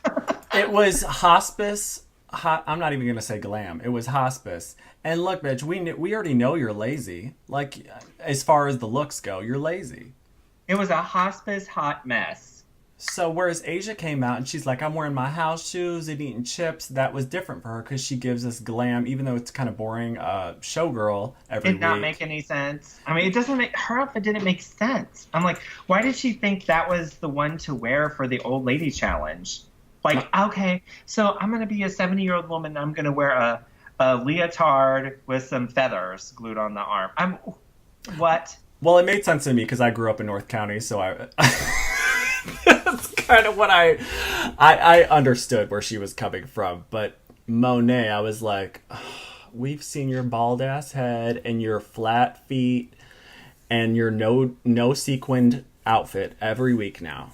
It was hospice. I'm not even going to say glam. It was hospice. And look, bitch, we already know you're lazy. Like, as far as the looks go, you're lazy. It was a hospice hot mess. So whereas Asia came out and she's like, I'm wearing my house shoes and eating chips, that was different for her because she gives us glam, even though it's kind of boring, showgirl every Did not week. make any sense. I mean, it doesn't make her outfit didn't make sense. I'm like, why did she think that was the one to wear for the old lady challenge? Like, okay, so I'm gonna be a 70-year-old woman. I'm gonna wear a leotard with some feathers glued on the arm. What? Well, it made sense to me because I grew up in North County, so I that's kind of what I understood where she was coming from. But Monet, I was like, "Ugh, we've seen your bald ass head and your flat feet and your no sequined outfit every week now."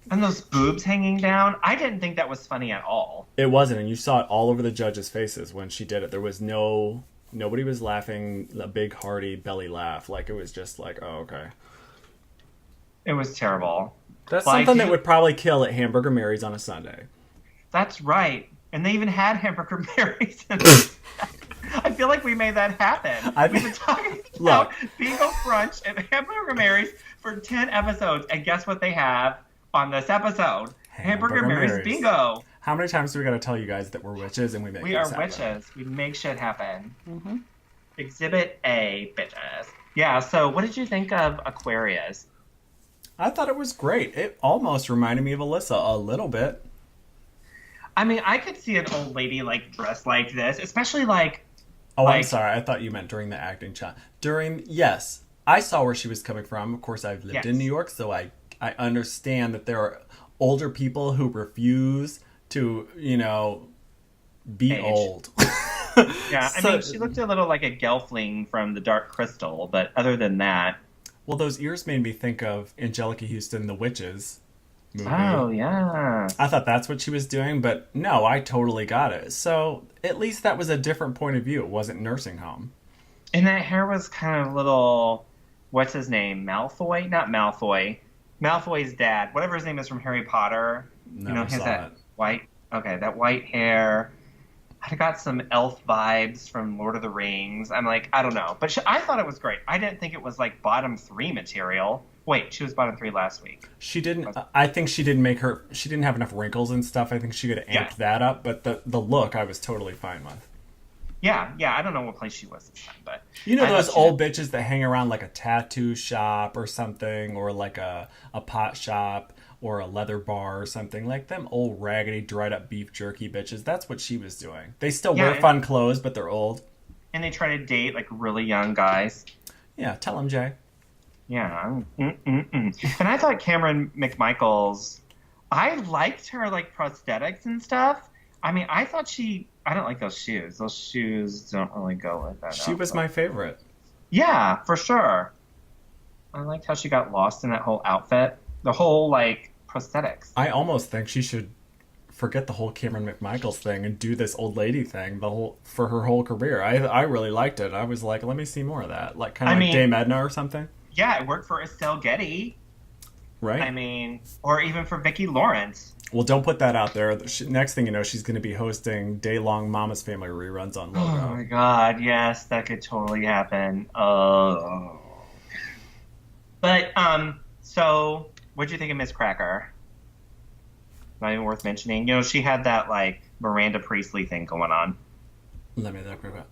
And those boobs hanging down. I didn't think that was funny at all. It wasn't, and you saw it all over the judges' faces when she did it. There was nobody was laughing a big hearty belly laugh. Like it was just like, oh, okay. It was terrible. That's something that would probably kill at Hamburger Mary's on a Sunday. That's right. And they even had Hamburger Mary's. I feel like we made that happen. We've been talking about Bingo Brunch at Hamburger Mary's for 10 episodes. And guess what they have on this episode? Hamburger Mary's Bingo. How many times do we got to tell you guys that we're witches and we make We are witches. We make shit happen. Mm-hmm. Exhibit A, bitches. Yeah, so what did you think of Aquarius? I thought it was great. It almost reminded me of Alyssa a little bit. I mean, I could see an old lady like dressed like this, especially like. Oh, I'm sorry. I thought you meant during the acting shot. Yes, I saw where she was coming from. Of course, I've lived in New York, so I understand that there are older people who refuse to, be age. Old. Yeah, I mean, she looked a little like a Gelfling from The Dark Crystal, but other than that. Well, those ears made me think of Angelica Houston, The Witches movie. Oh, yeah. I thought that's what she was doing, but no, I totally got it. So at least that was a different point of view. It wasn't nursing home. And that hair was kind of little, what's his name? Malfoy? Not Malfoy. Malfoy's dad. Whatever his name is from Harry Potter. Never he has saw that it. that white hair. I got some elf vibes from Lord of the Rings. I'm like, I don't know. But I thought it was great. I didn't think it was like bottom 3 material. Wait, she was bottom 3 last week. She didn't. I think she didn't she didn't have enough wrinkles and stuff. I think she could have amped that up. But the look, I was totally fine with. Yeah. I don't know what place she was this time, but those old bitches that hang around like a tattoo shop or something, or like a pot shop or a leather bar or something, like them old raggedy dried up beef jerky bitches. That's what she was doing. They still wear fun clothes, but they're old. And they try to date like really young guys. Yeah, tell them, Jay. Yeah. And I thought Cameron McMichaels, I liked her like prosthetics and stuff. I mean, I thought I don't like those shoes. Those shoes don't really go with that. She was my favorite. Yeah, for sure. I liked how she got lost in that whole outfit. The whole, like, prosthetics. I almost think she should forget the whole Cameron McMichaels thing and do this old lady thing for her whole career. I really liked it. I was like, let me see more of that. Like, kind of like Dame Edna or something. Yeah, it worked for Estelle Getty. Right. I mean, or even for Vicki Lawrence. Well, don't put that out there. Next thing you know, she's going to be hosting day-long Mama's Family reruns on Logo. Oh, my God. Yes, that could totally happen. Oh. But, so, what'd you think of Miss Cracker? Not even worth mentioning. She had that, like, Miranda Priestley thing going on. Let me look at it.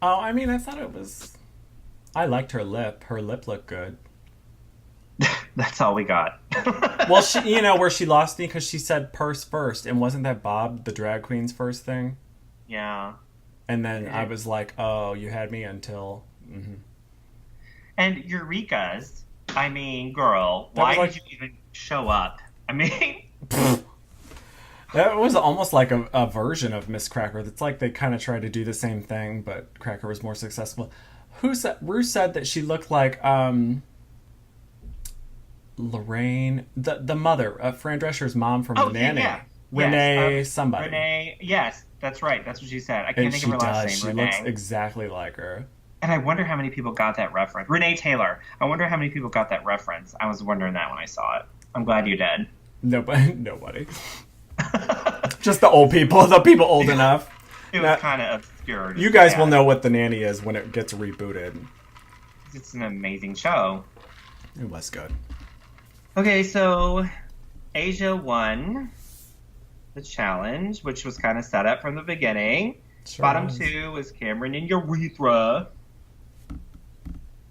Oh, I mean, I thought it was... I liked her lip. Her lip looked good. That's all we got. Well, she, where she lost me because she said purse first, and wasn't that Bob, the drag queen's first thing? Yeah. And then I was like, oh, you had me until... Mm-hmm. And Eureka's, I mean, girl, why did you even show up? I mean... That was almost like a version of Miss Cracker. It's like they kind of tried to do the same thing, but Cracker was more successful. Ruth said that she looked like... Lorraine, the mother, Fran Drescher's mom from The Nanny. Yeah. Renee somebody. Renee, yes, that's right. That's what she said. I can't think of her last name. She Renee. looks exactly like her. And I wonder how many people got that reference. Renee Taylor. I wonder how many people got that reference. I was wondering that when I saw it. I'm glad you did. Nobody. Just the old people, the people old enough. It was kind of obscure. You guys will know what The Nanny is when it gets rebooted. It's an amazing show. It was good. Okay, so Asia won the challenge, which was kind of set up from the beginning. Sure Bottom was. 2 was Cameron and Urethra.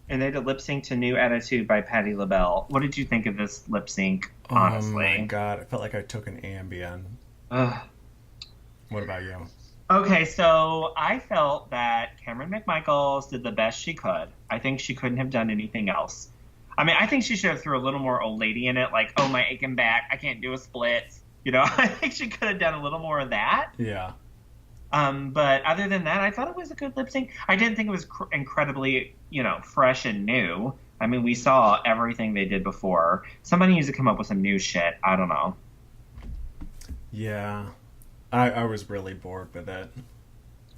And they had a lip sync to New Attitude by Patti LaBelle. What did you think of this lip sync, honestly? Oh my god, I felt like I took an Ambien. Ugh. What about you? Okay, so I felt that Cameron McMichaels did the best she could. I think she couldn't have done anything else. I mean, I think she should have threw a little more old lady in it, like, oh, my aching back, I can't do a split. You know, I think she could have done a little more of that. Yeah. But other than that, I thought it was a good lip sync. I didn't think it was incredibly, fresh and new. I mean, we saw everything they did before. Somebody needs to come up with some new shit. I don't know. Yeah. I was really bored with it.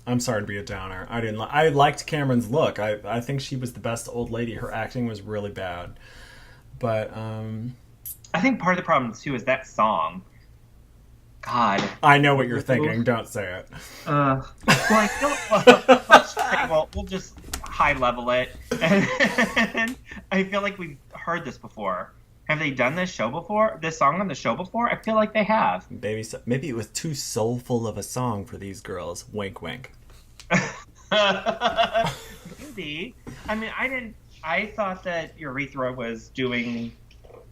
I'm sorry to be a downer. I liked Cameron's look. I think she was the best old lady. Her acting was really bad. But, I think part of the problem, too, is that song. God. I know what you're thinking. Don't say it. Well, I feel we'll just high level it. And I feel like we've heard this before. Have they done this show before? This song on the show before? I feel like they have. Maybe it was too soulful of a song for these girls. Wink, wink. Maybe. I mean, I thought that Urethra was doing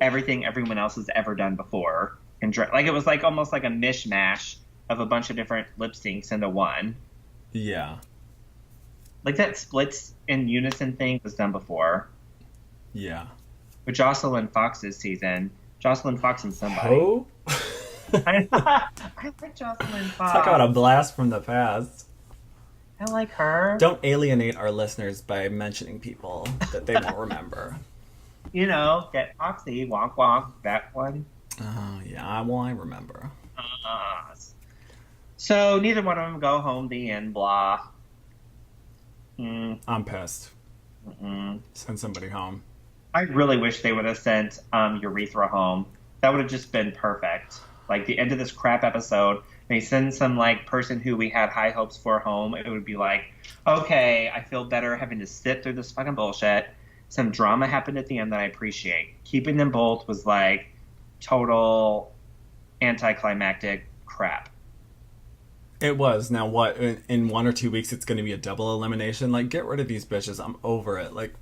everything everyone else has ever done before. Like, it was like almost like a mishmash of a bunch of different lip syncs into one. Yeah. Like that splits in unison thing was done before. Yeah. With Jocelyn Fox's season. Jocelyn Fox and somebody. Oh? I like Jocelyn Fox. Talk about a blast from the past. I like her. Don't alienate our listeners by mentioning people that they won't remember. Get Foxy, wonk wonk, that one. Oh, yeah. Well, I remember. So neither one of them go home, the end, blah. I'm pissed. Mm-mm. Send somebody home. I really wish they would have sent Urethra home. That would have just been perfect. Like, the end of this crap episode, they send some, like, person who we had high hopes for home. It would be like, okay, I feel better having to sit through this fucking bullshit. Some drama happened at the end that I appreciate. Keeping them both was, like, total anticlimactic crap. It was. Now what? In 1 or 2 weeks, it's going to be a double elimination. Like, get rid of these bitches. I'm over it. Like,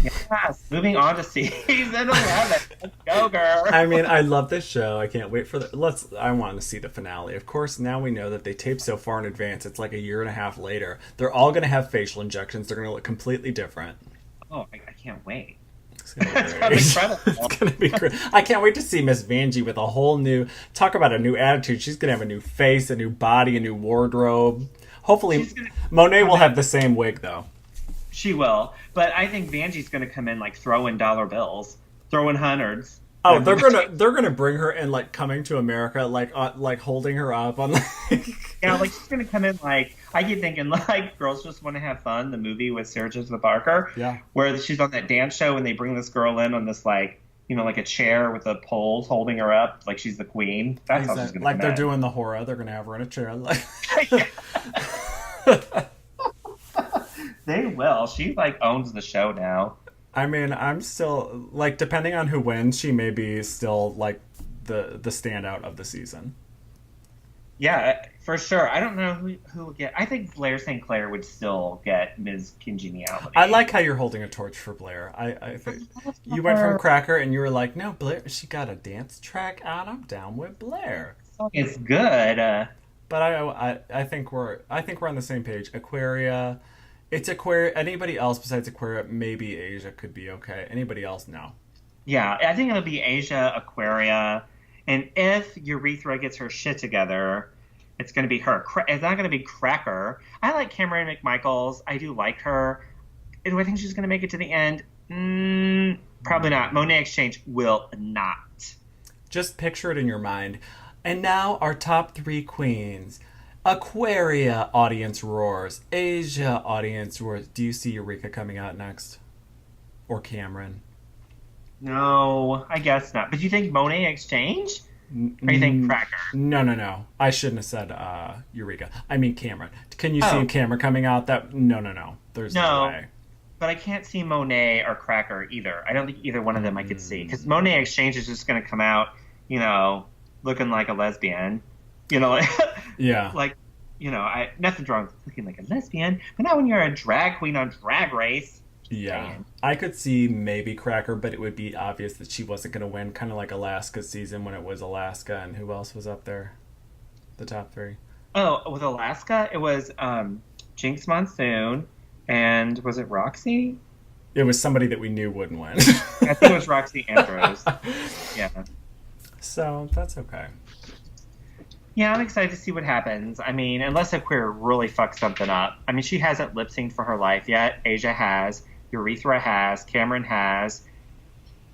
yes. Moving on to season 11. Let's go, girl. I mean, I love this show. I can't wait for I want to see the finale. Of course, now we know that they tape so far in advance. It's like a year and a half later. They're all going to have facial injections. They're going to look completely different. Oh, I can't wait. It's gonna be great. I can't wait to see Miss Vanjie with a whole new, talk about a new attitude. She's gonna have a new face, a new body, a new wardrobe. Hopefully Monet will have the same wig though. She will, but I think Vanjie's gonna come in like throwing dollar bills, throwing hundreds. Oh, they're gonna bring her in like Coming to America, like holding her up on Yeah, like she's gonna come in like, I keep thinking like Girls Just Want to Have Fun, the movie with Sarah Jessica Parker. Yeah. Where she's on that dance show and they bring this girl in on this like, like a chair with the poles holding her up, like she's the queen. That's how she's gonna like come they're in. doing the horror. They're gonna have her in a chair. Like They will. She like owns the show now. I mean, I'm still like, depending on who wins, she may be still like the standout of the season. Yeah, for sure. I don't know who will get. I think Blair St. Clair would still get Ms. Congeniality. I like how you're holding a torch for Blair. I think you went from Cracker and you were like, no, Blair, she got a dance track out. I'm down with Blair. It's good. But I think we're on the same page. Aquaria. It's Aquaria. Anybody else besides Aquaria, maybe Asia could be okay. Anybody else, no. Yeah, I think it'll be Asia, Aquaria, and if Urethra gets her shit together, it's going to be her. It's not going to be Cracker. I like Cameron McMichaels. I do like her. Do I think she's going to make it to the end? Probably not. Monet Exchange will not. Just picture it in your mind. And now our top 3 queens. Aquaria, audience roars. Asia, audience roars. Do you see Eureka coming out next? Or Cameron? No, I guess not. But do you think Monet Exchange? Or you think Cracker? No. I shouldn't have said Eureka. I mean Cameron. Can you see Cameron coming out? No. There's no way. But I can't see Monet or Cracker either. I don't think either one of them I could see. Because Monet Exchange is just going to come out, looking like a lesbian, like, Yeah. like, nothing's wrong with looking like a lesbian, but not when you're a drag queen on Drag Race. Yeah. Saying. I could see maybe Cracker, but it would be obvious that she wasn't going to win, kind of like Alaska's season when it was Alaska, and who else was up there? The top three. Oh, with Alaska, it was Jinx Monsoon, and was it Roxy? It was somebody that we knew wouldn't win. I think it was Roxy Andrews. Yeah. So, that's okay. Yeah, I'm excited to see what happens. I mean, unless a queer really fucks something up. I mean, she hasn't lip-synced for her life yet. Asia has. Urethra has. Cameron has.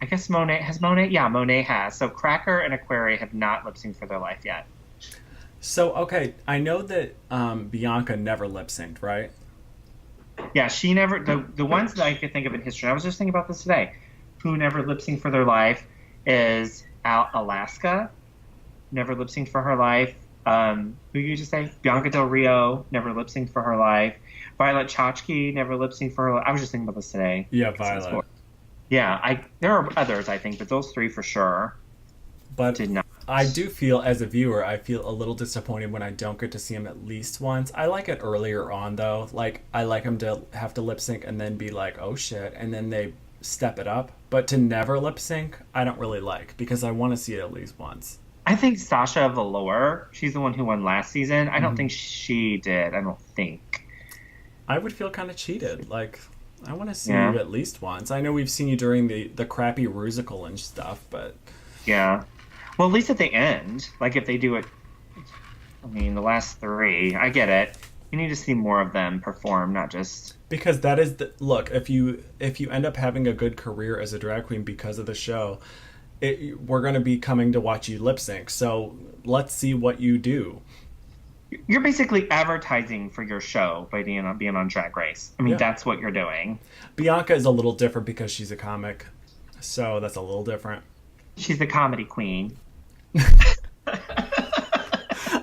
I guess Monet. Has Monet? Yeah, Monet has. So Cracker and Aquaria have not lip-synced for their life yet. So, okay, I know that Bianca never lip-synced, right? Yeah, she never... The ones that I could think of in history, and I was just thinking about this today, who never lip-synced for their life is Alaska, never lip-synced for her life. Who you just say? Bianca Del Rio, never lip-synced for her life. Violet Chachki, never lip-synced for her life. I was just thinking about this today. Yeah, Violet. Yeah, there are others, I think, but those three for sure did not. I do feel, as a viewer, I feel a little disappointed when I don't get to see him at least once. I like it earlier on, though. Like, I like him to have to lip-sync and then be like, oh shit, and then they step it up. But to never lip-sync, I don't really like, because I want to see it at least once. I think Sasha Velour, she's the one who won last season. I don't think she did. I don't think. I would feel kind of cheated. Like, I want to see you at least once. I know we've seen you during the crappy Rusical and stuff, but... Yeah. Well, at least at the end, like if they do it, I mean, the last three, I get it. You need to see more of them perform, not just... Because that is the... Look, if you end up having a good career as a drag queen because of the show... we're going to be coming to watch you lip sync, so let's see what you do. You're basically advertising for your show by being on Drag Race. I mean, that's what you're doing. Bianca is a little different because she's a comic, so that's a little different. She's the comedy queen.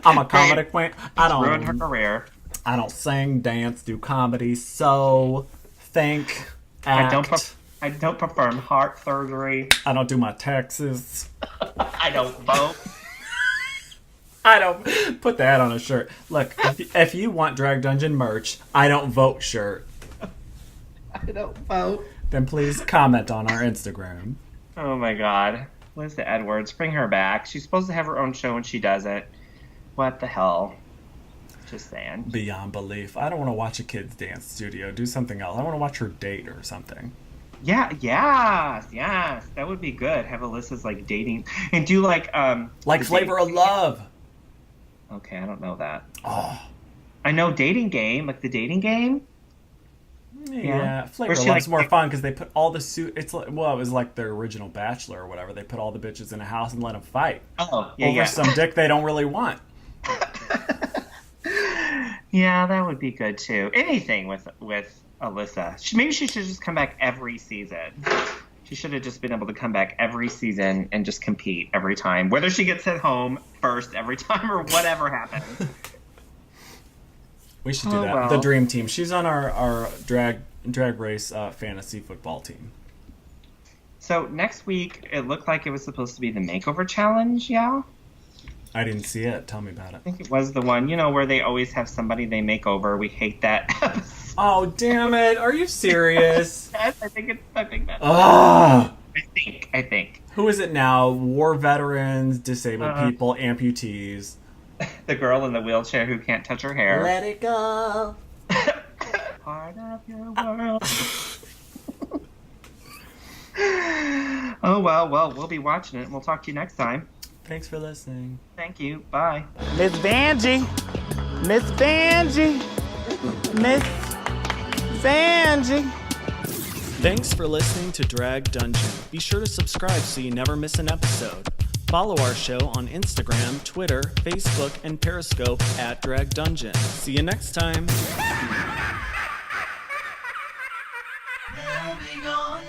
I'm a comedy queen. I don't ruined her career. I don't sing, dance, do comedy, so think, act. I don't perform heart surgery. I don't do my taxes. I don't vote. I don't put that on a shirt. Look, if you want Drag Dungeon merch, I don't vote shirt. I don't vote. Then please comment on our Instagram. Oh my God. Melissa Edwards, bring her back. She's supposed to have her own show and she doesn't. What the hell? Just saying. Beyond belief. I don't want to watch a kid's dance studio. Do something else. I want to watch her date or something. Yeah, yes. That would be good. Have Alyssa's like dating and do like Flavor of Love. Okay, I don't know that. Oh. I know Dating Game, like the dating game. Yeah. Flavor of Love's more fun because they put all the suit. It was like their original Bachelor or whatever. They put all the bitches in a house and let them fight. Oh, yeah, over some dick they don't really want. Yeah, that would be good too. Anything with Alyssa. Maybe she should just come back every season. She should have just been able to come back every season and just compete every time, whether she gets sent home first every time or whatever happens. We should do that. Well. The dream team. She's on our drag race fantasy football team. So next week, it looked like it was supposed to be the makeover challenge, yeah? I didn't see it. Tell me about it. I think it was the one, where they always have somebody they make over. We hate that episode. Oh, damn it. Are you serious? Yes, I think that's I think. Who is it now? War veterans, disabled people, amputees. The girl in the wheelchair who can't touch her hair. Let it go. Part of your world. Oh, well, we'll be watching it, and we'll talk to you next time. Thanks for listening. Thank you. Bye. Miss Vanjie. Miss Vanjie. Miss Vanjie. Thanks for listening to Drag Dungeon. Be sure to subscribe so you never miss an episode. Follow our show on Instagram, Twitter, Facebook, and Periscope at Drag Dungeon. See you next time. Moving on,